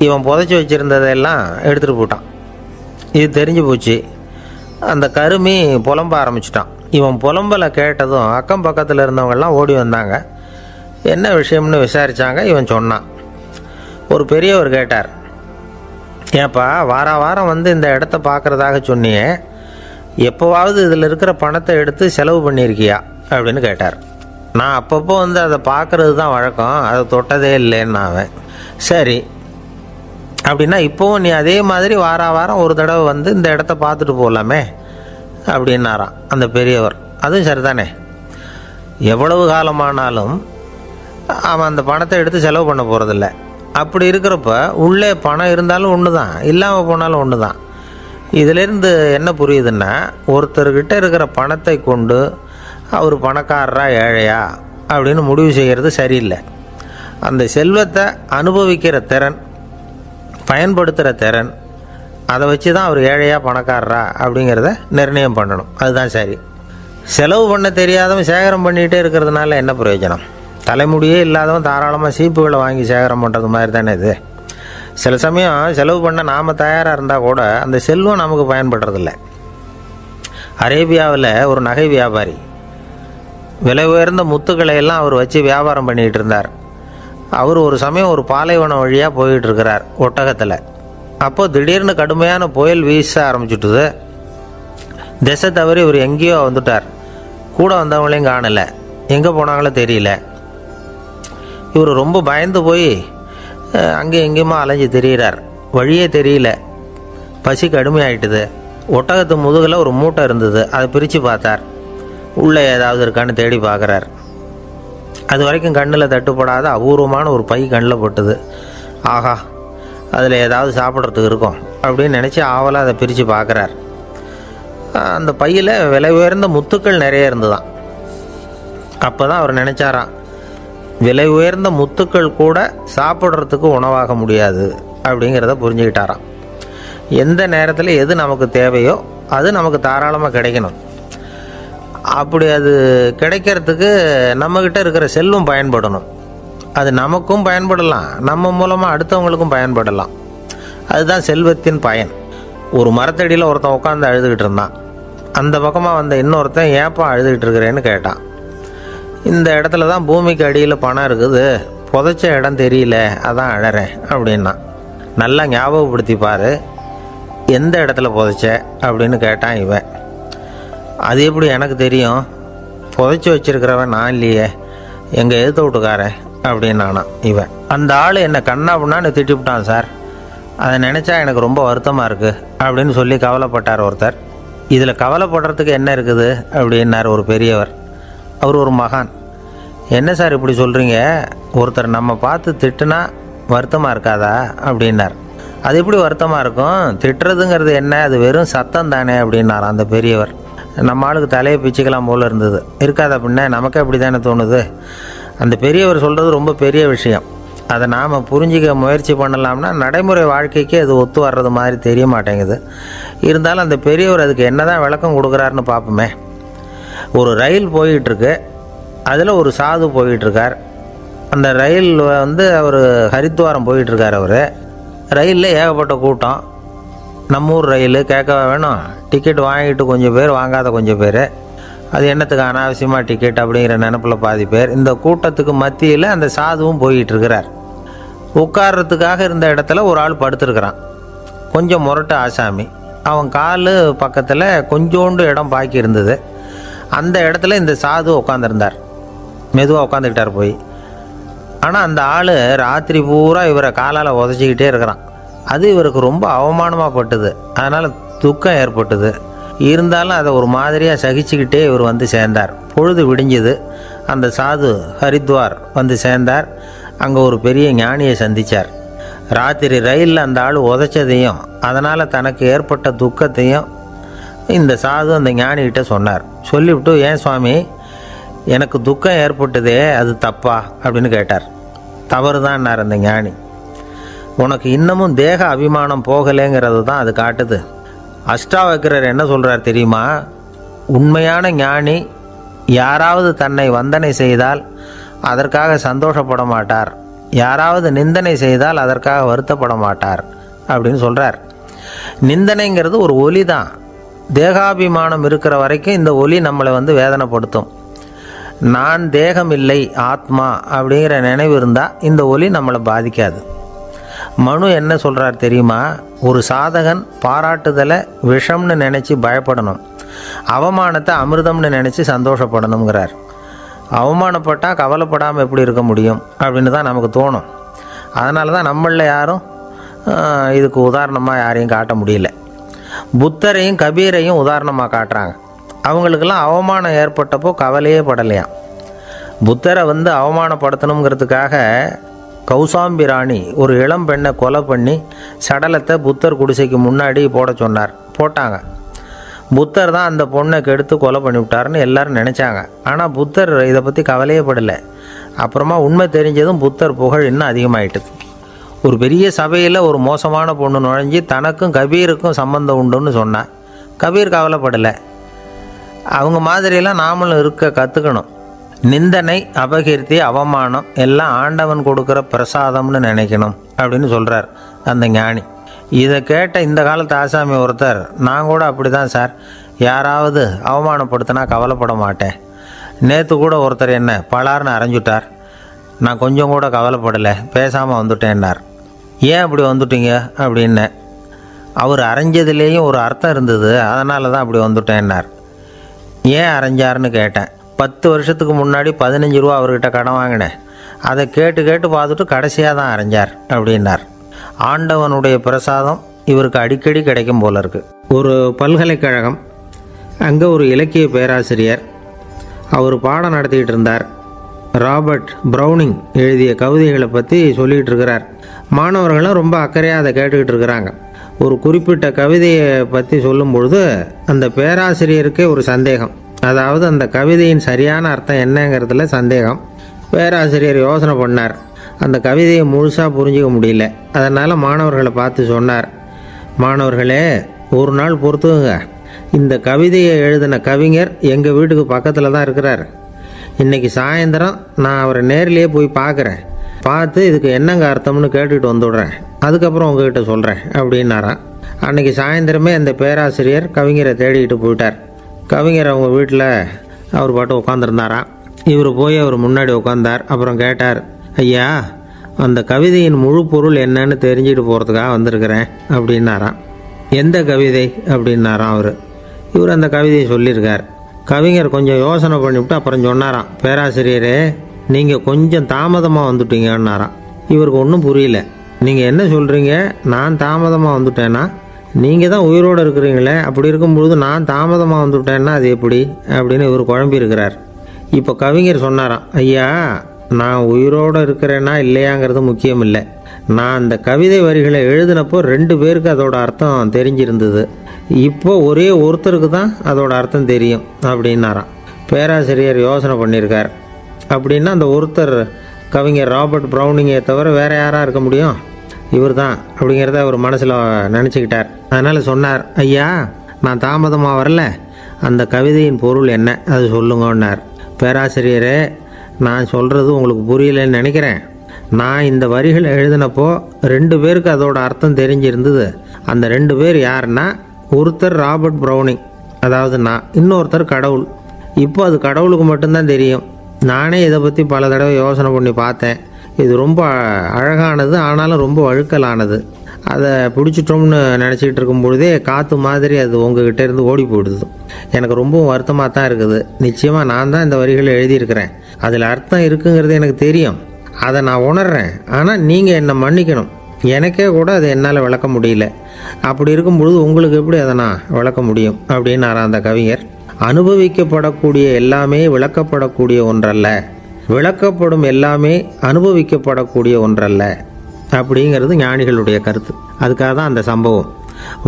இவன் புதைச்சி வச்சுருந்ததெல்லாம் எடுத்துகிட்டு போட்டான். இது தெரிஞ்சு போச்சு. அந்த கருமி புலம்ப ஆரம்பிச்சிட்டான். இவன் புலம்பலை கேட்டதும் அக்கம் பக்கத்தில் இருந்தவங்கெல்லாம் ஓடி வந்தாங்க. என்ன விஷயம்னு விசாரித்தாங்க. இவன் சொன்னான். ஒரு பெரியவர் கேட்டார், ஏப்பா வாரம் வந்து இந்த இடத்த பார்க்குறதாக சொன்னியே, எப்போவாவது இதில் இருக்கிற பணத்தை எடுத்து செலவு பண்ணியிருக்கியா அப்படின்னு கேட்டார். நான் அப்பப்போ வந்து அதை பார்க்குறது தான் வழக்கம், அதை தொட்டதே இல்லைன்னு அவன். சரி, அப்படின்னா இப்போவும் நீ அதே மாதிரி வாரம் ஒரு தடவை வந்து இந்த இடத்த பார்த்துட்டு போகலாமே அப்படின்னாராம் அந்த பெரியவர். அதுவும் சரிதானே, எவ்வளவு காலமானாலும் அவன் அந்த பணத்தை எடுத்து செலவு பண்ண போகிறதில்ல. அப்படி இருக்கிறப்ப உள்ளே பணம் இருந்தாலும் ஒன்று தான், இல்லாமல் போனாலும் ஒன்று தான். இதிலேருந்து என்ன புரியுதுன்னா, ஒருத்தர்கிட்ட இருக்கிற பணத்தை கொண்டு அவர் பணக்காரரா ஏழையா அப்படின்னு முடிவு செய்கிறது சரியில்லை. அந்த செல்வத்தை அனுபவிக்கிற திறன், பயன்படுத்துகிற திறன், அதை வச்சு தான் அவர் ஏழையா பணக்காரரா அப்படிங்கிறத நிர்ணயம் பண்ணணும், அதுதான் சரி. செலவு பண்ண தெரியாதவன் சேகரம் பண்ணிகிட்டே இருக்கிறதுனால என்ன பிரயோஜனம்? தலைமுடியே இல்லாதவன் தாராளமாக சீப்புகளை வாங்கி சேகரம் பண்ணுறது மாதிரி தானே இது. சில சமயம் செலவு பண்ண நாம் தயாராக இருந்தால் கூட அந்த செல்வம் நமக்கு பயன்படுறதில்ல. அரேபியாவில் ஒரு நகை வியாபாரி விலை உயர்ந்த முத்துக்களை எல்லாம் அவர் வச்சு வியாபாரம் பண்ணிகிட்டு இருந்தார். அவர் ஒரு சமயம் ஒரு பாலைவனம் வழியாக போயிட்டு இருக்கிறார் ஒட்டகத்தில். அப்போது திடீர்னு கடுமையான புயல் வீச ஆரம்பிச்சுட்டுது. திசை தவறி இவர் எங்கேயோ வந்துட்டார். கூட வந்தவங்களையும் காணலை, எங்கே போனாங்களோ தெரியல. இவர் ரொம்ப பயந்து போய் அங்கே எங்கேயுமா அலைஞ்சு திரியிறார், வழியே தெரியல. பசி கடுமையாயிட்டுது. ஒட்டகத்து முதுகில் ஒரு மூட்டை இருந்தது, அதை பிரித்து பார்த்தார். உள்ளே ஏதாவது இருக்கான்னு தேடி பார்க்குறார். அது வரைக்கும் கண்ணில் தட்டுப்படாத அபூர்வமான ஒரு பை கண்ணில் பட்டுது. ஆஹா, அதில் ஏதாவது சாப்பிட்றதுக்கு இருக்கும் அப்படின்னு நினச்சி ஆவலாக அதை பிரித்து பார்க்குறார். அந்த பையில் விலை உயர்ந்த முத்துக்கள் நிறைய இருந்துதான். அப்போ தான் அவர் நினச்சாராம், விலை உயர்ந்த முத்துக்கள் கூட சாப்பிட்றதுக்கு உணவாக முடியாது அப்படிங்கிறத புரிஞ்சுக்கிட்டாராம். எந்த நேரத்தில் எது நமக்கு தேவையோ அது நமக்கு தாராளமாக கிடைக்கணும். அப்படி அது கிடைக்கிறதுக்கு நம்மக்கிட்ட இருக்கிற செல்வம் பயன்படணும். அது நமக்கும் பயன்படலாம், நம்ம மூலமாக அடுத்தவங்களுக்கும் பயன்படலாம். அதுதான் செல்வத்தின் பயன். ஒரு மரத்தடியில் ஒருத்தன் உட்காந்து அழுதுகிட்டு இருந்தான். அந்த பக்கமாக வந்த இன்னொருத்தன், ஏப்பா அழுதுகிட்டு இருக்கிறேன்னு கேட்டான். இந்த இடத்துல தான் பூமிக்கு அடியில் பணம் இருக்குது, புதைச்ச இடம் தெரியல, அதான் அழறேன் அப்படின்னா. நல்லா ஞாபகப்படுத்தி பாரு, எந்த இடத்துல புதைச்ச அப்படின்னு கேட்டான் இவன். அது எப்படி எனக்கு தெரியும், புதைச்சி வச்சிருக்கிறவன் நான் இல்லையே, எங்கள் எதிர்த்த வீட்டுக்காரன் அப்படின்னானா இவன். அந்த ஆள் என்னை கண்ணாப்புண்ணான்னு திட்டிவிட்டான் சார், அதை நினச்சா எனக்கு ரொம்ப வருத்தமாக இருக்குது அப்படின்னு சொல்லி கவலைப்பட்டார் ஒருத்தர். இதில் கவலைப்படுறதுக்கு என்ன இருக்குது அப்படின்னார் ஒரு பெரியவர். அவர் ஒரு மகான். என்ன சார் இப்படி சொல்கிறீங்க, ஒருத்தர் நம்ம பார்த்து திட்டுனா வருத்தமாக இருக்காதா அப்படின்னார். அது எப்படி வருத்தமாக இருக்கும், திட்டுறதுங்கிறது என்ன, அது வெறும் சத்தம் தானே அப்படின்னார் அந்த பெரியவர். நம்ம ஆளுக்கு தலையை பிச்சுக்கலாம் போல் இருந்தது. இருக்காத அப்படின்னா நமக்கே அப்படி தானே தோணுது. அந்த பெரியவர் சொல்கிறது ரொம்ப பெரிய விஷயம். அதை நாம் புரிஞ்சிக்க முயற்சி பண்ணலாம்னா நடைமுறை வாழ்க்கைக்கு அது ஒத்து வர்றது மாதிரி தெரிய மாட்டேங்குது. இருந்தாலும் அந்த பெரியவர் அதுக்கு என்ன தான் விளக்கம் கொடுக்குறாருன்னு பார்ப்போமே. ஒரு ரயில் போயிட்டுருக்கு, அதில் ஒரு சாது போயிட்டுருக்கார். அந்த ரயில் அவர் ஹரித்வாரம் போயிட்டுருக்கார். அவர் ரயிலில் ஏகப்பட்ட கூட்டம். நம்ம ஊர் ரயில் கேட்கவா வேணும்? டிக்கெட் வாங்கிட்டு கொஞ்சம் பேர், வாங்காத கொஞ்சம் பேர். அது என்னத்துக்கு அனாவசியமாக டிக்கெட் அப்படிங்கிற நினப்பில் பாதி பேர். இந்த கூட்டத்துக்கு மத்தியில் அந்த சாதுவும் போயிட்டுருக்கிறார். உட்கார்றதுக்காக இருந்த இடத்துல ஒரு ஆள் படுத்துருக்கிறான். கொஞ்சம் முரட்டு ஆசாமி. அவன் கால் பக்கத்தில் கொஞ்சோண்டு இடம் பாக்கி இருந்தது. அந்த இடத்துல இந்த சாது உட்காந்துருந்தார். மெதுவாக உட்காந்துக்கிட்டார் போய். ஆனால் அந்த ஆள் ராத்திரி பூரா இவரை காலால் உதச்சிக்கிட்டே இருக்கிறான். அது இவருக்கு ரொம்ப அவமானமாக பட்டுது. அதனால் துக்கம் ஏற்பட்டுது. இருந்தாலும் அதை ஒரு மாதிரியாக சகிச்சுக்கிட்டே இவர் சேர்ந்தார். பொழுது விடிஞ்சுது. அந்த சாது ஹரித்வார் சேர்ந்தார். அங்கே ஒரு பெரிய ஞானியை சந்தித்தார். ராத்திரி ரயிலில் அந்த ஆள் உதைச்சதையும் அதனால் தனக்கு ஏற்பட்ட துக்கத்தையும் இந்த சாது அந்த ஞானிகிட்ட சொன்னார். சொல்லிவிட்டு, ஏன் சுவாமி, எனக்கு துக்கம் ஏற்பட்டதே அது தப்பா அப்படின்னு கேட்டார். தவறு தான்னார் அந்த ஞானி. உனக்கு இன்னமும் தேக அபிமானம் போகலைங்கிறது தான் அது காட்டுது. அஷ்டாவக்கரர் என்ன சொல்கிறார் தெரியுமா? உண்மையான ஞானி யாராவது தன்னை வந்தனை செய்தால் அதற்காக சந்தோஷப்பட மாட்டார், யாராவது நிந்தனை செய்தால் அதற்காக வருத்தப்பட மாட்டார் அப்படின்னு சொல்கிறார். நிந்தனைங்கிறது ஒரு ஒலி தான். தேகாபிமானம் இருக்கிற வரைக்கும் இந்த ஒலி நம்மளை வேதனைப்படுத்தும். நான் தேகம் இல்லை, ஆத்மா அப்படிங்கிற நினைவு இருந்தால் இந்த ஒலி நம்மளை பாதிக்காது. மனு என்ன சொல்கிறார் தெரியுமா? ஒரு சாதகன் பாராட்டுதலை விஷம்னு நினச்சி பயப்படணும், அவமானத்தை அமிர்தம்னு நினச்சி சந்தோஷப்படணுங்கிறார். அவமானப்பட்டால் கவலைப்படாமல் எப்படி இருக்க முடியும் அப்படின்னு தான் நமக்கு தோணும். அதனால தான் நம்மளில் யாரும் இதுக்கு உதாரணமாக யாரையும் காட்ட முடியல. புத்தரையும் கபீரையும் உதாரணமாக காட்டுறாங்க. அவங்களுக்கெல்லாம் அவமானம் ஏற்பட்டப்போ கவலையே படலையாம். புத்தரை அவமானப்படுத்தணுங்கிறதுக்காக கௌசாம்பி ராணி ஒரு இளம் பெண்ணை கொலை பண்ணி சடலத்தை புத்தர் குடிசைக்கு முன்னாடி போட சொன்னார். போட்டாங்க. புத்தர் தான் அந்த பொண்ணை கெடுத்து கொலை பண்ணிவிட்டாருன்னு எல்லாரும் நினச்சாங்க. ஆனால் புத்தர் இதை பற்றி கவலையே படலை. அப்புறமா உண்மை தெரிஞ்சதும் புத்தர் புகழ் இன்னும் அதிகமாயிட்டுது. ஒரு பெரிய சபையில் ஒரு மோசமான பொண்ணு நுழைஞ்சி தனக்கும் கபீருக்கும் சம்பந்தம் உண்டுன்னு சொன்னான். கபீர் கவலைப்படலை. அவங்க மாதிரியெல்லாம் நாமளும் இருக்க கற்றுக்கணும். நிந்தனை, அபகீர்த்தி, அவமானம் எல்லாம் ஆண்டவன் கொடுக்குற பிரசாதம்னு நினைக்கணும் அப்படின்னு சொல்கிறார் அந்த ஞானி. இதை கேட்ட இந்த காலத்து ஆசாமி ஒருத்தர், நான் கூட அப்படி தான் சார், யாராவது அவமானப்படுத்தினா கவலைப்பட மாட்டேன். நேற்று கூட ஒருத்தர் என்ன பலார்னு அரைஞ்சுட்டார், நான் கொஞ்சம் கூட கவலைப்படலை, பேசாமல் வந்துட்டேன்னார். ஏன் அப்படி வந்துட்டீங்க அப்படின்னு. அவர் அரைஞ்சதுலேயும் ஒரு அர்த்தம் இருந்தது, அதனால தான் அப்படி வந்துட்டேன்னார். ஏன் அரைஞ்சாருன்னு கேட்டேன். 10 வருஷத்துக்கு முன்னாடி 15 ரூபா அவர்கிட்ட கடன் வாங்கினேன், அதை கேட்டு கேட்டு பார்த்துட்டு கடைசியாக தான் அரைஞ்சார் அப்படின்னார். ஆண்டவனுடைய பிரசாதம் இவருக்கு அடிக்கடி கிடைக்கும் போல இருக்கு. ஒரு பல்கலைக்கழகம், அங்கே ஒரு இலக்கிய பேராசிரியர், அவர் பாடம் நடத்திக்கிட்டு இருந்தார். ராபர்ட் ப்ரௌனிங் எழுதிய கவிதைகளை பற்றி சொல்லிகிட்டு இருக்கிறார். மாணவர்களும் ரொம்ப அக்கறையாக அதை கேட்டுக்கிட்டு இருக்கிறாங்க. ஒரு குறிப்பிட்ட கவிதையை பற்றி சொல்லும் பொழுது அந்த பேராசிரியருக்கே ஒரு சந்தேகம். அதாவது அந்த கவிதையின் சரியான அர்த்தம் என்னங்கிறதுல சந்தேகம். பேராசிரியர் யோசனை பண்ணார். அந்த கவிதையை முழுசாக புரிஞ்சிக்க முடியல. அதனால் மாணவர்களை பார்த்து சொன்னார், மாணவர்களே, ஒரு நாள் பொறுத்துங்க, இந்த கவிதையை எழுதின கவிஞர் எங்கள் வீட்டுக்கு பக்கத்தில் தான் இருக்கிறார். இன்றைக்கி சாயந்தரம் நான் அவரை நேரிலேயே போய் பார்க்குறேன். பார்த்து இதுக்கு என்னங்க அர்த்தம்னு கேட்டுக்கிட்டு வந்துவிடுறேன். அதுக்கப்புறம் உங்ககிட்ட சொல்கிறேன் அப்படின்னாராம். அன்றைக்கி சாயந்தரமே அந்த பேராசிரியர் கவிஞரை தேடிக்கிட்டு போயிட்டார். கவிஞர் அவங்க வீட்டில் அவர் பாட்டு உட்காந்துருந்தாராம். இவர் போய் அவர் முன்னாடி உட்காந்தார். அப்புறம் கேட்டார், ஐயா, அந்த கவிதையின் முழு பொருள் என்னன்னு தெரிஞ்சுட்டு போகிறதுக்காக வந்திருக்கிறேன் அப்படின்னாராம். எந்த கவிதை அப்படின்னாராம் அவர். இவர் அந்த கவிதையை சொல்லியிருக்கார். கவிஞர் கொஞ்சம் யோசனை பண்ணிவிட்டு அப்புறம் சொன்னாராம், பேராசிரியரே, நீங்கள் கொஞ்சம் தாமதமாக வந்துட்டீங்கன்னாராம். இவருக்கு ஒன்றும் புரியல. நீங்கள் என்ன சொல்கிறீங்க? நான் தாமதமாக வந்துட்டேன்னா? நீங்கள் தான் உயிரோடு இருக்கிறீங்களே, அப்படி இருக்கும்பொழுது நான் தாமதமாக வந்துவிட்டேன்னா அது எப்படி அப்படின்னு இவர் குழம்பியிருக்கிறார். இப்போ கவிஞர் சொன்னாராம், ஐயா, நான் உயிரோடு இருக்கிறேன்னா இல்லையாங்கிறது முக்கியம் இல்லை. நான் அந்த கவிதை வரிகளை எழுதினப்போ 2 பேருக்கு அதோட அர்த்தம் தெரிஞ்சிருந்தது. இப்போ ஒரே ஒருத்தருக்கு தான் அதோட அர்த்தம் தெரியும் அப்படின்னாராம். பேராசிரியர் யோசனை பண்ணியிருக்கார். அப்படின்னா அந்த ஒருத்தர் கவிஞர் ராபர்ட் ப்ரௌனிங்கை தவிர வேறு யாராக இருக்க முடியும்? இவர் தான் அப்படிங்கிறத அவர் மனசில் நினச்சிக்கிட்டார். அதனால் சொன்னார், ஐயா நான் தாமதமாக வரல, அந்த கவிதையின் பொருள் என்ன அது சொல்லுங்கன்னார். பேராசிரியரே, நான் சொல்கிறது உங்களுக்கு புரியலைன்னு நினைக்கிறேன். நான் இந்த வரிகள் எழுதினப்போ 2 பேருக்கு அதோட அர்த்தம் தெரிஞ்சிருந்தது. அந்த 2 பேர் யாருன்னா, ஒருத்தர் ராபர்ட் ப்ரௌனிங், அதாவது நான், இன்னொருத்தர் கடவுள். இப்போ அது கடவுளுக்கு மட்டும்தான் தெரியும். நானே இதை பற்றி பல தடவை யோசனை பண்ணி பார்த்தேன். இது ரொம்ப அழகானது, ஆனாலும் ரொம்ப வழுக்கலானது. அதை பிடிச்சிட்டோம்னு நினச்சிக்கிட்டு இருக்கும் பொழுதே காற்று மாதிரி அது உங்ககிட்ட இருந்து ஓடி போயிடுது. எனக்கு ரொம்பவும் வருத்தமாக தான் இருக்குது. நிச்சயமாக நான் தான் இந்த வரிகளை எழுதியிருக்கிறேன். அதில் அர்த்தம் இருக்குங்கிறது எனக்கு தெரியும், அதை நான் உணர்றேன். ஆனால் நீங்கள் என்னை மன்னிக்கணும், எனக்கே கூட அதை என்னால் விளக்க முடியல. அப்படி இருக்கும் பொழுது உங்களுக்கு எப்படி அதை நான் விளக்க முடியும் அப்படின்னாரா அந்த கவிஞர். அனுபவிக்கப்படக்கூடிய எல்லாமே விளக்கப்படக்கூடிய ஒன்றல்ல, விளக்கப்படும் எல்லாமே அனுபவிக்கப்படக்கூடிய ஒன்றல்ல அப்படிங்கிறது ஞானிகளுடைய கருத்து. அதுக்காக தான் அந்த சம்பவம்.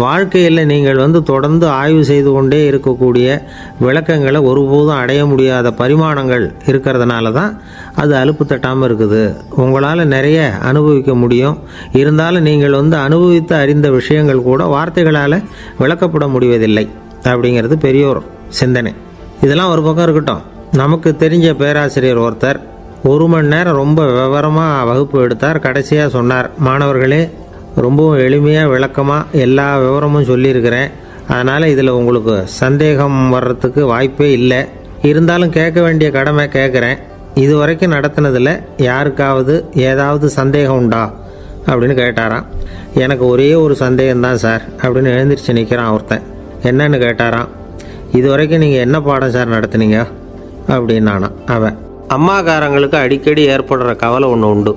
வாழ்க்கையில் நீங்கள் தொடர்ந்து ஆய்வு செய்து கொண்டே இருக்கக்கூடிய விளக்கங்களை ஒருபோதும் அடைய முடியாத பரிமாணங்கள் இருக்கிறதுனால தான் அது அலுப்பு தட்டாமல் இருக்குது. உங்களால் நிறைய அனுபவிக்க முடியும், இருந்தாலும் நீங்கள் அனுபவித்து அறிந்த விஷயங்கள் கூட வார்த்தைகளால் விளக்கப்பட முடிவதில்லை அப்படிங்கிறது பெரியோர் சிந்தனை. இதெல்லாம் ஒரு பக்கம் இருக்கட்டும். நமக்கு தெரிஞ்ச பேராசிரியர் ஒருத்தர் 1 மணி நேரம் ரொம்ப விவரமாக வகுப்பு எடுத்தார். கடைசியாக சொன்னார், மாணவர்களே, ரொம்பவும் எளிமையாக விளக்கமாக எல்லா விவரமும் சொல்லியிருக்கிறேன். அதனால் இதில் உங்களுக்கு சந்தேகம் வர்றதுக்கு வாய்ப்பே இல்லை. இருந்தாலும் கேட்க வேண்டிய கடமை கேட்குறேன். இது வரைக்கும் நடத்தினதில் யாருக்காவது ஏதாவது சந்தேகம் உண்டா அப்படின்னு கேட்டாராம். எனக்கு ஒரே ஒரு சந்தேகம்தான் சார் அப்படின்னு எழுந்திரிச்சு நிற்கிறான் ஒருத்தன். என்னன்னு கேட்டாராம். இது வரைக்கும் நீங்கள் என்ன பாடம் சார் நடத்துனீங்க அப்படின்னானா அவன். அம்மாக்காரங்களுக்கு அடிக்கடி ஏற்படுற கவலை ஒன்று உண்டு.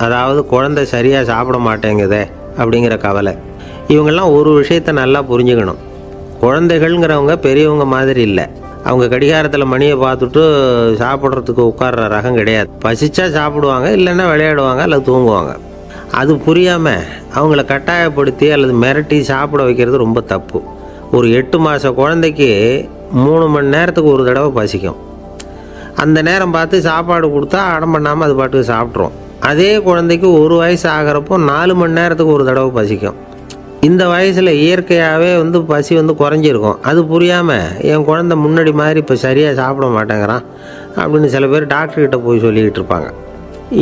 அதாவது குழந்தை சரியாக சாப்பிட மாட்டேங்குதே அப்படிங்கிற கவலை. இவங்கெல்லாம் ஒரு விஷயத்தை நல்லா புரிஞ்சுக்கணும். குழந்தைகள்ங்கிறவங்க பெரியவங்க மாதிரி இல்லை. அவங்க கடிகாரத்தில் மணியை பார்த்துட்டு சாப்பிட்றதுக்கு உட்கார்ற ரகம் கிடையாது. பசிச்சா சாப்பிடுவாங்க, இல்லைன்னா விளையாடுவாங்க அல்லது தூங்குவாங்க. அது புரியாமல் அவங்கள கட்டாயப்படுத்தி அல்லது மிரட்டி சாப்பிட வைக்கிறது ரொம்ப தப்பு. ஒரு 8 மாத குழந்தைக்கு 3 மணி நேரத்துக்கு ஒரு தடவை பசிக்கும். அந்த நேரம் பார்த்து சாப்பாடு கொடுத்தா அடம் பண்ணாமல் அது பாட்டுக்கு சாப்பிட்றோம். அதே குழந்தைக்கு 1 வயசு ஆகிறப்போ 4 மணி நேரத்துக்கு ஒரு தடவை பசிக்கும். இந்த வயசில் இயற்கையாகவே பசி குறைஞ்சிருக்கும். அது புரியாமல் என் குழந்தை முன்னாடி மாதிரி இப்போ சரியாக சாப்பிட மாட்டேங்கிறான் அப்படின்னு சில பேர் டாக்டர்கிட்ட போய் சொல்லிக்கிட்டு இருப்பாங்க.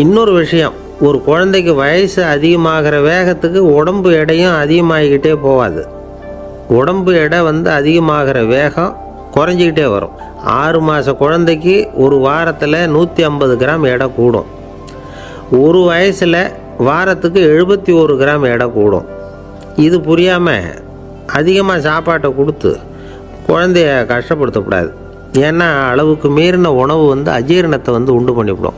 இன்னொரு விஷயம், ஒரு குழந்தைக்கு வயசு அதிகமாகிற வேகத்துக்கு உடம்பு எடையும் அதிகமாகிக்கிட்டே போகாது. உடம்பு எடை அதிகமாகிற வேகம் குறைஞ்சிக்கிட்டே வரும். 6 மாத குழந்தைக்கு ஒரு வாரத்தில் 150 கிராம் எடை கூடும். ஒரு வயசில் வாரத்துக்கு 71 கிராம் எடை கூடும். இது புரியாமல் அதிகமாக சாப்பாட்டை கொடுத்து குழந்தைய கஷ்டப்படுத்தக்கூடாது. ஏன்னா அளவுக்கு மீறின உணவு அஜீரணத்தை உண்டு பண்ணிவிடும்.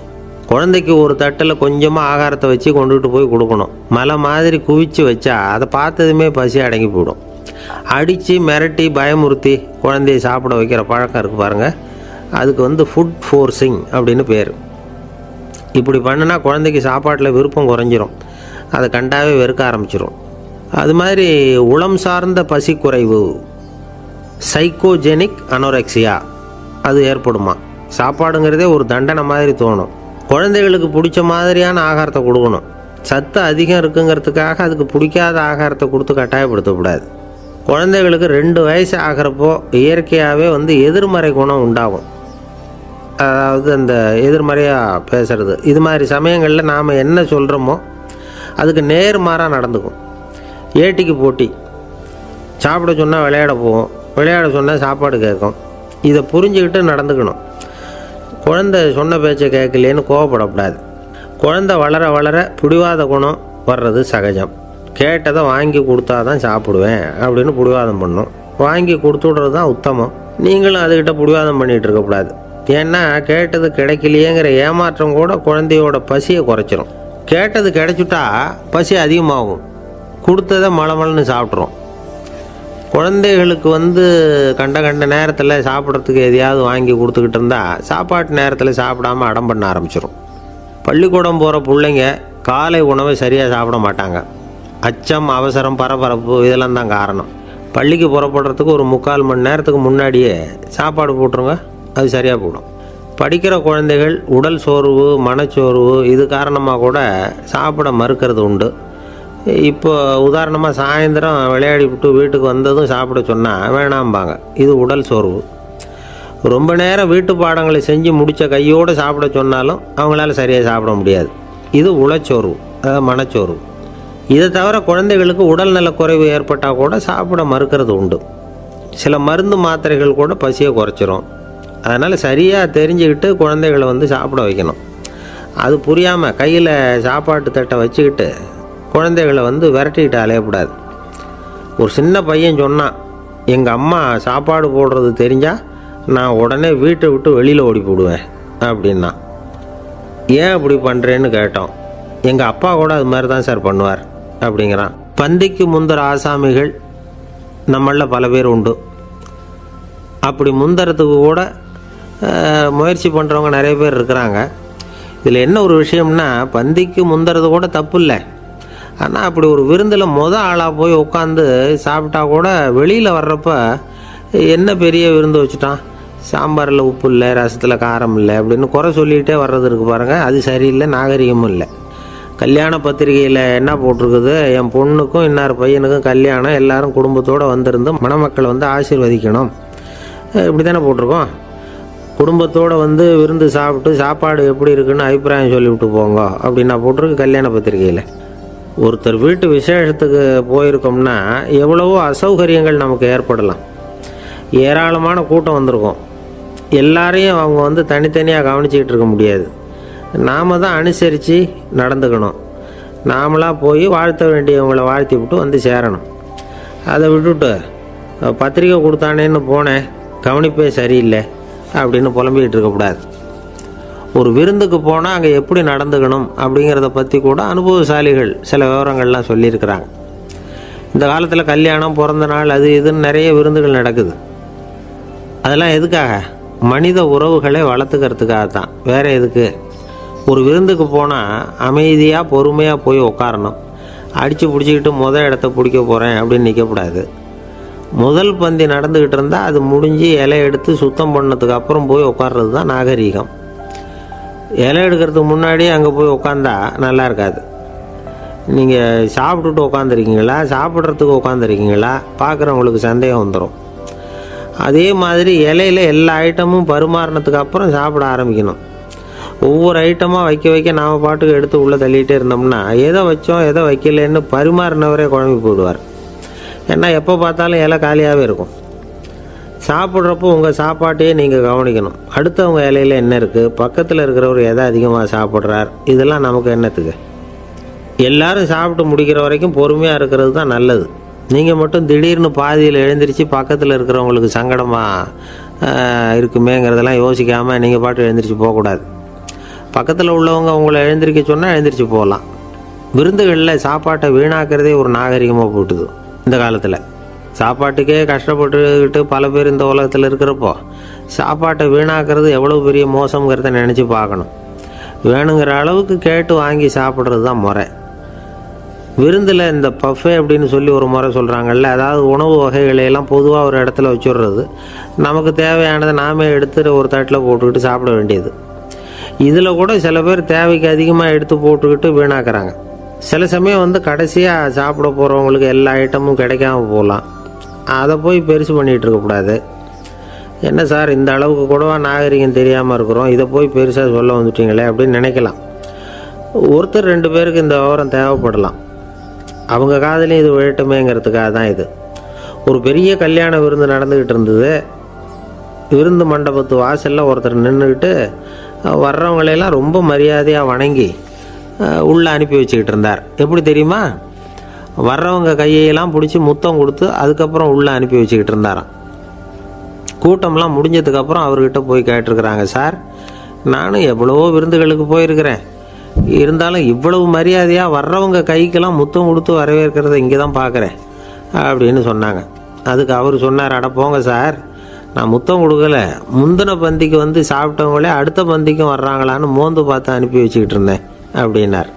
குழந்தைக்கு ஒரு தட்டில் கொஞ்சமாக ஆகாரத்தை வச்சு கொண்டுகிட்டு போய் கொடுக்கணும். மலை மாதிரி குவிச்சு வச்சா அதை பார்த்ததுமே பசி அடங்கி போயிடும். அடித்து மிரட்டி பயமுறுத்தி குழந்தைய சாப்பிட வைக்கிற பழக்கம் இருக்குது பாருங்கள். அதுக்கு ஃபுட் ஃபோர்ஸிங் அப்படின்னு பேர். இப்படி பண்ணுனா குழந்தைக்கு சாப்பாட்டில் விருப்பம் குறைஞ்சிரும். அதை கண்டாவே வெறுக்க ஆரம்பிச்சிடும். அது மாதிரி உளம் சார்ந்த பசி குறைவு, சைக்கோஜெனிக் அனோரெக்சியா, அது ஏற்படுமா. சாப்பாடுங்கிறதே ஒரு தண்டனை மாதிரி தோணும். குழந்தைகளுக்கு பிடிச்ச மாதிரியான ஆகாரத்தை கொடுக்கணும். சத்து அதிகம் இருக்குங்கிறதுக்காக அதுக்கு பிடிக்காத ஆகாரத்தை கொடுத்து கட்டாயப்படுத்தக்கூடாது. குழந்தைகளுக்கு 2 வயசு ஆகிறப்போ இயற்கையாகவே எதிர்மறை குணம் உண்டாகும். அதாவது அந்த எதிர்மறையாக பேசுறது. இது மாதிரி சமயங்களில் நாம் என்ன சொல்கிறோமோ அதுக்கு நேர்மாறாக நடந்துக்கும். ஏட்டிக்கு போட்டி. சாப்பிட சொன்னால் விளையாட போவோம், விளையாட சொன்னால் சாப்பாடு கேட்கும். இதை புரிஞ்சுக்கிட்டு நடந்துக்கணும். குழந்தை சொன்ன பேச்சை கேட்கலேன்னு கோவப்படக்கூடாது. குழந்தை வளர வளர பிடிவாத குணம் வர்றது சகஜம். கேட்டதை வாங்கி கொடுத்தா தான் சாப்பிடுவேன் அப்படின்னு பிடிவாதம் பண்ணும். வாங்கி கொடுத்து விட்றது தான் உத்தமம். நீங்களும் அதுக்கிட்ட பிடிவாதம் பண்ணிகிட்டு இருக்கக்கூடாது. ஏன்னா கேட்டது கிடைக்கலையேங்கிற ஏமாற்றம் கூட குழந்தையோட பசியை குறைச்சிரும். கேட்டது கிடைச்சிட்டா பசி அதிகமாகும். கொடுத்ததை மலமலன்னு சாப்பிட்றோம். குழந்தைகளுக்கு கண்ட நேரத்தில் சாப்பிட்றதுக்கு எதையாவது வாங்கி கொடுத்துக்கிட்டு இருந்தால் சாப்பாட்டு நேரத்தில் சாப்பிடாமல் அடம் பண்ண ஆரம்பிச்சிடும். பள்ளிக்கூடம் போகிற பிள்ளைங்க காலை உணவை சரியாக சாப்பிட மாட்டாங்க. அச்சம், அவசரம், பரபரப்பு இதெல்லாம் தான் காரணம். பள்ளிக்கு புறப்படுறதுக்கு ஒரு 3/4 மணி நேரத்துக்கு முன்னாடியே சாப்பாடு போட்டுருங்க, அது சரியாக போடும். படிக்கிற குழந்தைகள் உடல் சோர்வு, மனச்சோர்வு இது காரணமாக கூட சாப்பிட மறுக்கிறது உண்டு. இப்போ உதாரணமாக சாயந்தரம் விளையாடி விட்டு வீட்டுக்கு வந்ததும் சாப்பிட சொன்னால் வேணாம்பாங்க. இது உடல் சோர்வு. ரொம்ப நேரம் வீட்டு பாடங்களை செஞ்சு முடித்த கையோடு சாப்பிட சொன்னாலும் அவங்களால சரியாக சாப்பிட முடியாது. இது உளச்சோர்வு, அதாவது மனச்சோர்வு. இதை தவிர குழந்தைகளுக்கு உடல் நல குறைவு ஏற்பட்டால் கூட சாப்பிட மறுக்கிறது உண்டு. சில மருந்து மாத்திரைகள் கூட பசியை குறைச்சிரும். அதனால் சரியாக தெரிஞ்சுக்கிட்டு குழந்தைகளை சாப்பிட வைக்கணும். அது புரியாமல் கையில் சாப்பாட்டு தட்டை வச்சுக்கிட்டு குழந்தைகளை விரட்டிக்கிட்டு அலையக்கூடாது. ஒரு சின்ன பையன் சொன்னான், எங்கள் அம்மா சாப்பாடு போடுறது தெரிஞ்சால் நான் உடனே வீட்டை விட்டு வெளியில் ஓடி போடுவேன் அப்படின்னா. ஏன் அப்படி பண்ணுறேன்னு கேட்டோம். எங்கள் அப்பா கூட அது மாதிரி தான் சார் பண்ணுவார் அப்படிங்கிறான். பந்திக்கு முந்தர ஆசாமிகள் நம்மளில் பல பேர் உண்டு. அப்படி முந்தறதுக்கு கூட முயற்சி பண்ணுறவங்க நிறைய பேர் இருக்கிறாங்க. இதில் என்ன ஒரு விஷயம்னா, பந்திக்கு முந்துறது கூட தப்பு இல்லை. ஆனால் அப்படி ஒரு விருந்தில் ஆளாக போய் உட்காந்து சாப்பிட்டா கூட வெளியில் வர்றப்ப என்ன பெரிய விருந்து வச்சுட்டான், சாம்பாரில் உப்பு இல்லை, ரசத்தில் காரம் இல்லை அப்படின்னு குறை சொல்லிகிட்டே வர்றது இருக்கு பாருங்கள். அது சரியில்லை, நாகரிகமும் இல்லை. கல்யாண பத்திரிகையில் என்ன போட்டிருக்குது, என் பொண்ணுக்கும் இன்னார் பையனுக்கும் கல்யாணம், எல்லாரும் குடும்பத்தோடு வந்திருந்து மணமக்கள் ஆசீர்வதிக்கணும், இப்படி தானே போட்டிருக்கோம். குடும்பத்தோடு விருந்து சாப்பிட்டு சாப்பாடு எப்படி இருக்குன்னு அபிப்பிராயம் சொல்லிவிட்டு போங்க அப்படின்னா போட்டிருக்கு கல்யாண பத்திரிகையில். ஒருத்தர் வீட்டு விசேஷத்துக்கு போயிருக்கோம்னா எவ்வளவோ அசௌகரியங்கள் நமக்கு ஏற்படலாம். ஏராளமான கூட்டம் வந்திருக்கும். எல்லாரையும் அவங்க தனித்தனியாக கவனிச்சிக்கிட்டு இருக்க முடியாது. நாம் தான் அனுசரித்து நடந்துக்கணும். நாமளாக போய் வாழ்த்த வேண்டியவங்களை வாழ்த்தி விட்டு சேரணும். அதை விட்டுட்டு பத்திரிக்கை கொடுத்தானேன்னு போனேன், கவனிப்பே சரியில்லை அப்படின்னு புலம்பிக்கிட்டு இருக்கக்கூடாது. ஒரு விருந்துக்கு போனால் அங்கே எப்படி நடந்துக்கணும் அப்படிங்கிறத பற்றி கூட அனுபவசாலிகள் சில விவரங்கள்லாம் சொல்லியிருக்கிறாங்க. இந்த காலத்தில் கல்யாணம், பிறந்த நாள், அது இதுன்னு நிறைய விருந்துகள் நடக்குது. அதெல்லாம் எதுக்காக? மனித உறவுகளை வளர்த்துக்கிறதுக்காக தான், வேறு எதுக்கு? ஒரு விருந்துக்கு போனால் அமைதியாக பொறுமையாக போய் உட்காரணும். அடித்து பிடிச்சிக்கிட்டு இடத்த பிடிக்க போகிறேன் அப்படின்னு நிற்கக்கூடாது. முதல் பந்தி நடந்துக்கிட்டு இருந்தால் அது முடிஞ்சு இலை எடுத்து சுத்தம் பண்ணதுக்கு அப்புறம் போய் உட்கார்றது தான் நாகரீகம். இலை எடுக்கிறதுக்கு முன்னாடி அங்கே போய் உட்காந்தா நல்லா இருக்காது. நீங்கள் சாப்பிட்டுட்டு உட்காந்துருக்கீங்களா, சாப்பிட்றதுக்கு உட்காந்துருக்கீங்களா, பார்க்குறவங்களுக்கு சந்தேகம் வந்துடும். அதே மாதிரி இலையில் எல்லா ஐட்டமும் பரிமாறினதுக்கு அப்புறம் சாப்பிட ஆரம்பிக்கணும். ஒவ்வொரு ஐட்டமாக வைக்க நாம் பாட்டுக்கு எடுத்து உள்ளே தள்ளிகிட்டே இருந்தோம்னா எதை வச்சோம் எதை வைக்கலன்னு பரிமாறினவரே குழம்பி போயிடுவார். ஏன்னா எப்போ பார்த்தாலும் இலை காலியாகவே இருக்கும். சாப்பிட்றப்போ உங்கள் சாப்பாட்டையே நீங்கள் கவனிக்கணும். அடுத்தவங்க இலையில் என்ன இருக்குது, பக்கத்தில் இருக்கிறவர் எதை அதிகமாக சாப்பிட்றார், இதெல்லாம் நமக்கு என்னத்துக்கு? எல்லாரும் சாப்பிட்டு முடிக்கிற வரைக்கும் பொறுமையாக இருக்கிறது தான் நல்லது. நீங்கள் மட்டும் திடீர்னு பாதியில் எழுந்திரிச்சு பக்கத்தில் இருக்கிறவங்களுக்கு சங்கடமாக இருக்குமேங்கிறதெல்லாம் யோசிக்காமல் நீங்கள் பாட்டு எழுந்திரிச்சு போகக்கூடாது. பக்கத்தில் உள்ளவங்க உங்களை எழுந்திரிக்க சொன்னால் எழுந்திரிச்சு போகலாம். விருந்துகளில் சாப்பாட்டை வீணாக்கிறதே ஒரு நாகரிகமாக போட்டுது. இந்த காலத்தில் சாப்பாட்டுக்கே கஷ்டப்பட்டுக்கிட்டு பல பேர் இந்த உலகத்தில் இருக்கிறப்போ சாப்பாட்டை வீணாக்கிறது எவ்வளோ பெரிய மோசங்கிறத நினச்சி பார்க்கணும். வேணுங்கிற அளவுக்கு கேட்டு வாங்கி சாப்பிட்றது தான் முறை. விருந்தில் இந்த பஃபே அப்படின்னு சொல்லி ஒரு முறை சொல்கிறாங்கல்ல, அதாவது உணவு வகைகளையெல்லாம் பொதுவாக ஒரு இடத்துல வச்சுடுறது, நமக்கு தேவையானதை நாமே எடுத்து ஒரு தட்டில் போட்டுக்கிட்டு சாப்பிட வேண்டியது. இதில் கூட சில பேர் தேவைக்கு அதிகமாக எடுத்து போட்டுக்கிட்டு வீணாக்குறாங்க. சில சமயம் கடைசியாக சாப்பிட போகிறவங்களுக்கு எல்லா ஐட்டமும் கிடைக்காம போகலாம். அதை போய் பெருசு பண்ணிகிட்டு இருக்கக்கூடாது. என்ன சார், இந்த அளவுக்கு கூடவா நாகரிகம் தெரியாமல் இருக்கிறோம், இதை போய் பெருசாக சொல்ல வந்துட்டீங்களே அப்படின்னு நினைக்கலாம். ஒருத்தர் 2 பேருக்கு இந்த விவரம் தேவைப்படலாம். அவங்க காதலையும் இது விழட்டுமேங்கிறதுக்காக தான் இது. ஒரு பெரிய கல்யாண விருந்து நடந்துக்கிட்டு இருந்தது. விருந்து மண்டபத்து வாசலில் ஒருத்தர் நின்றுக்கிட்டு வர்றவங்களையெல்லாம் ரொம்ப மரியாதையாக வணங்கி உள்ளே அனுப்பி வச்சுக்கிட்டு இருந்தார். எப்படி தெரியுமா? வர்றவங்க கையெல்லாம் பிடிச்சி முத்தம் கொடுத்து அதுக்கப்புறம் உள்ளே அனுப்பி வச்சுக்கிட்டு இருந்தாராம். கூட்டம்லாம் முடிஞ்சதுக்கப்புறம் அவர்கிட்ட போய் கேட்டிருக்கிறாங்க, சார் நானும் எவ்வளவோ விருந்துகளுக்கு போயிருக்கிறேன், இருந்தாலும் இவ்வளவு மரியாதையாக வர்றவங்க கைக்கெல்லாம் முத்தம் கொடுத்து வரவேற்கிறத இங்கே தான் பார்க்குறேன் அப்படின்னு சொன்னாங்க. அதுக்கு அவர் சொன்னார், அட போங்க சார், நான் முத்தம் கொடுக்கல, முந்தின பந்திக்கு சாப்பிட்டவங்களே அடுத்த பந்திக்கும் வர்றாங்களான்னு மோந்து பார்த்து அனுப்பி வச்சுக்கிட்டு இருந்தேன் அப்படின்னார்.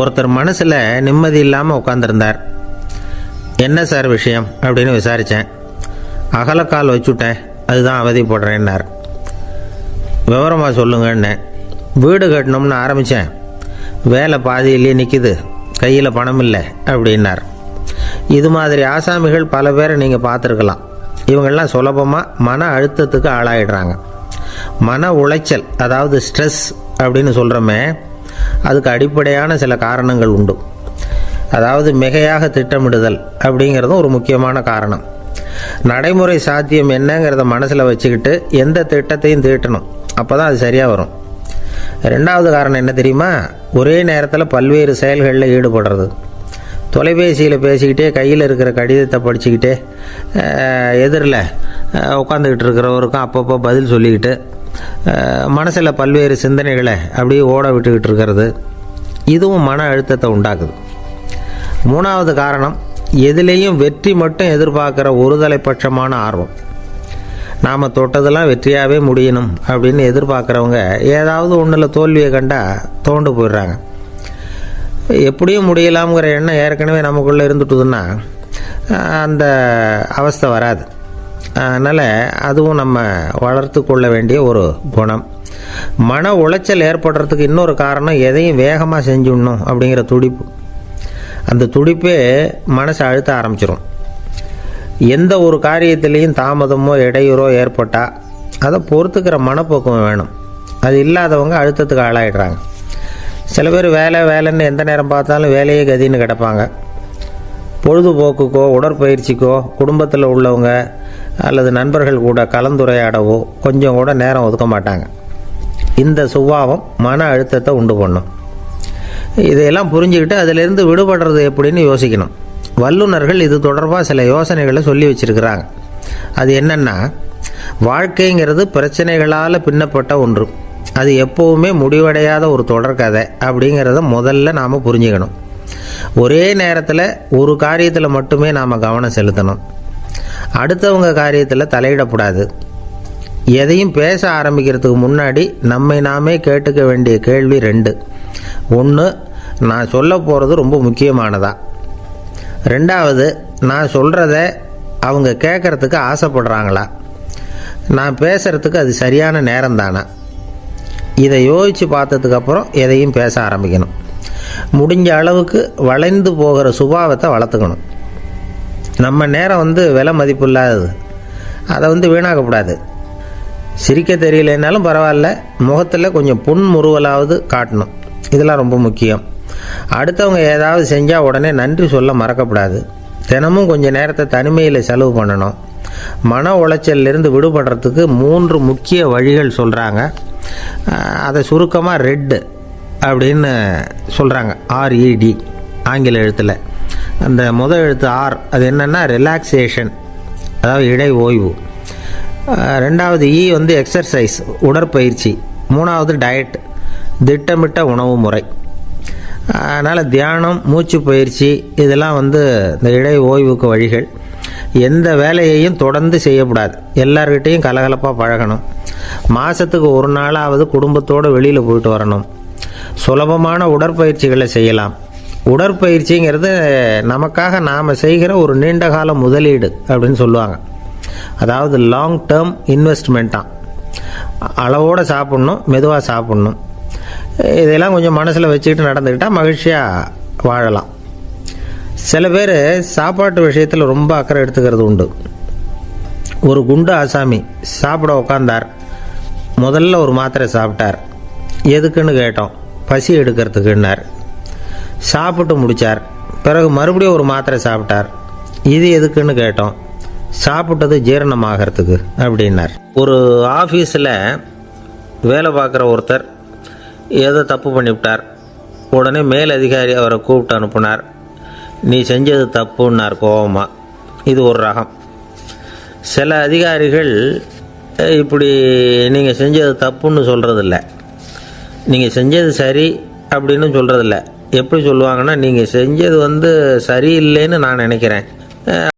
ஒருத்தர் மனசில் நிம்மதி இல்லாமல் உட்காந்துருந்தார். என்ன சார் விஷயம் அப்படின்னு விசாரித்தேன். அகலக்கால் வச்சுட்டேன், அதுதான் அவதிப்படுறேன்னார். விவரமாக சொல்லுங்கன்னேன். வீடு கட்டணும்னு ஆரம்பித்தேன், வேலை பாதியிலேயே நிற்கிது, கையில் பணம் இல்லை அப்படின்னார். இது மாதிரி ஆசாமிகள் பல பேரை நீங்கள் பார்த்துருக்கலாம். இவங்கெல்லாம் சுலபமாக மன அழுத்தத்துக்கு ஆளாயிடுறாங்க. மன உளைச்சல், அதாவது ஸ்ட்ரெஸ் அப்படின்னு சொல்கிறோமே, அதுக்கு அடிப்படையான சில காரணங்கள் உண்டு. அதாவது மிகையாக திட்டமிடுதல் அப்படிங்கிறதும் ஒரு முக்கியமான காரணம். நடைமுறை சாத்தியம் என்னங்கிறத மனசில் வச்சுக்கிட்டு எந்த திட்டத்தையும் தீட்டணும், அப்போ தான் அது சரியாக வரும். ரெண்டாவது காரணம் என்ன தெரியுமா? ஒரே நேரத்தில் பல்வேறு செயல்களில் ஈடுபடுறது. தொலைபேசியில் பேசிக்கிட்டே கையில் இருக்கிற கடிதத்தை படிச்சுக்கிட்டே எதிரில் உட்காந்துக்கிட்டு இருக்கிறவருக்கும் அப்பப்போ பதில் சொல்லிக்கிட்டு மனசில் பல்வேறு சிந்தனைகளை அப்படியே ஓட விட்டுக்கிட்டு இருக்கிறது, இதுவும் மன அழுத்தத்தை உண்டாக்குது. மூணாவது காரணம், எதுலேயும் வெற்றி மட்டும் எதிர்பார்க்குற ஒருதலைப்பட்சமான ஆர்வம். நாம் தொட்டதெல்லாம் வெற்றியாகவே முடியணும் அப்படின்னு எதிர்பார்க்குறவங்க ஏதாவது ஒன்றில் தோல்வியை கண்டால் தோண்டு போயிடுறாங்க. எப்படியும் முடியலாம்ங்கிற எண்ணம் ஏற்கனவே நமக்குள்ளே இருந்துட்டுதுன்னா அந்த அவஸ்தை வராது. அதனால் அதுவும் நம்ம வளர்த்து கொள்ள வேண்டிய ஒரு குணம். மன உளைச்சல் ஏற்படுறதுக்கு இன்னொரு காரணம், எதையும் வேகமாக செஞ்சுடணும் அப்படிங்கிற துடிப்பு. அந்த துடிப்பே மனசை அழுத்த ஆரம்பிச்சிடும். எந்த ஒரு காரியத்திலையும் தாமதமோ இடையூறோ ஏற்பட்டால் அதை பொறுத்துக்கிற மனப்போக்கம் வேணும். அது இல்லாதவங்க அழுத்தத்துக்கு ஆளாயிடுறாங்க. சில பேர் வேலைன்னு எந்த நேரம் பார்த்தாலும் வேலையே கதின்னு கிடப்பாங்க. பொழுதுபோக்குக்கோ உடற்பயிற்சிக்கோ குடும்பத்தில் உள்ளவங்க அல்லது நண்பர்கள் கூட கலந்துரையாடவோ கொஞ்சம் கூட நேரம் ஒதுக்க மாட்டாங்க. இந்த சுபாவம் மன அழுத்தத்தை உண்டு பண்ணும். இதையெல்லாம் புரிஞ்சுக்கிட்டு அதிலிருந்து விடுபடுறது எப்படின்னு யோசிக்கணும். வல்லுநர்கள் இது தொடர்பாக சில யோசனைகளை சொல்லி வச்சிருக்கிறாங்க. அது என்னன்னா, வாழ்க்கைங்கிறது பிரச்சனைகளால் பின்னப்பட்ட ஒன்று. அது எப்போவுமே முடிவடையாத ஒரு தொடர்கதை அப்படிங்கிறத முதல்ல நாம் புரிஞ்சுக்கணும். ஒரே நேரத்தில் ஒரு காரியத்தில் மட்டுமே நாம் கவனம் செலுத்தணும். அடுத்தவங்க காரியத்தில் தலையிடக்கூடாது. எதையும் பேச ஆரம்பிக்கிறதுக்கு முன்னாடி நம்மை நாமே கேட்டுக்க வேண்டிய கேள்வி 2. 1, நான் சொல்ல போகிறது ரொம்ப முக்கியமானதா? 2வது, நான் சொல்கிறத அவங்க கேட்குறதுக்கு ஆசைப்படுறாங்களா? நான் பேசுகிறதுக்கு அது சரியான நேரம் தானா? இதை யோசித்து பார்த்ததுக்கப்புறம் எதையும் பேச ஆரம்பிக்கணும். முடிஞ்ச அளவுக்கு வளைந்து போகிற சுபாவத்தை வளர்த்துக்கணும். நம்ம நேரம் விலை மதிப்பு இல்லாதது, அதை வீணாக்கக்கூடாது. சிரிக்க தெரியலனாலும் பரவாயில்ல, முகத்தில் கொஞ்சம் புன்முறுவலாவது காட்டணும். இதெல்லாம் ரொம்ப முக்கியம். அடுத்தவங்க ஏதாவது செஞ்சால் உடனே நன்றி சொல்ல மறக்கக்கூடாது. தினமும் கொஞ்சம் நேரத்தை தனிமையில் செலவு பண்ணணும். மன உளைச்சலிருந்து விடுபடுறதுக்கு 3 முக்கிய வழிகள் சொல்கிறாங்க. அதை சுருக்கமாக ரெட் அப்படின்னு சொல்கிறாங்க. RED ஆங்கில எழுத்தில். அந்த முதல் எழுத்து R, அது என்னென்னா ரிலாக்ஸேஷன், அதாவது இடை ஓய்வு. 2வது E எக்ஸர்சைஸ், உடற்பயிற்சி. 3வது டயட், திட்டமிட்ட உணவு முறை. அதனால் தியானம், மூச்சு பயிற்சி இதெல்லாம் இந்த இடை ஓய்வுக்கு வழிகள். எந்த வேலையையும் தொடர்ந்து செய்யக்கூடாது. எல்லார்கிட்டையும் கலகலப்பாக பழகணும். மாதத்துக்கு ஒரு நாளாவது குடும்பத்தோடு வெளியில் போயிட்டு வரணும். சுலபமான உடற்பயிற்சிகளை செய்யலாம். உடற்பயிற்சிங்கிறது நமக்காக நாம் செய்கிற ஒரு நீண்டகால முதலீடு அப்படின்னு சொல்லுவாங்க. அதாவது லாங் டேர்ம் இன்வெஸ்ட்மெண்ட்டாக. அளவோடு சாப்பிட்ணும், மெதுவாக சாப்பிட்ணும். இதெல்லாம் கொஞ்சம் மனசில் வச்சுக்கிட்டு நடந்துக்கிட்டால் மகிழ்ச்சியாக வாழலாம். சில பேர் சாப்பாட்டு விஷயத்தில் ரொம்ப அக்கறை எடுத்துக்கிறது உண்டு. ஒரு குண்டு ஆசாமி சாப்பிட உக்காந்தார். முதல்ல ஒரு மாத்திரை சாப்பிட்டார். எதுக்குன்னு கேட்டோம். பசி எடுக்கிறதுக்குன்னார். சாப்பிட்டு முடித்தார். பிறகு மறுபடியும் ஒரு மாத்திரை சாப்பிட்டார். இது எதுக்குன்னு கேட்டோம். சாப்பிட்டது ஜீரணமாகறதுக்கு அப்படின்னார். ஒரு ஆஃபீஸில் வேலை பார்க்குற ஒருத்தர் ஏதோ தப்பு பண்ணிவிட்டார். உடனே மேல் அதிகாரி அவரை கூப்பிட்டு அனுப்புனார். நீ செஞ்சது தப்புன்னார் கோபமாக. இது ஒரு ரகம். சில அதிகாரிகள் இப்படி நீங்கள் செஞ்சது தப்புன்னு சொல்கிறதில்ல, நீங்கள் செஞ்சது சரி அப்படின்னு சொல்கிறதில்ல. எப்படி சொல்லுவாங்கன்னா, நீங்கள் செஞ்சது சரியில்லைன்னு நான் நினைக்கிறேன்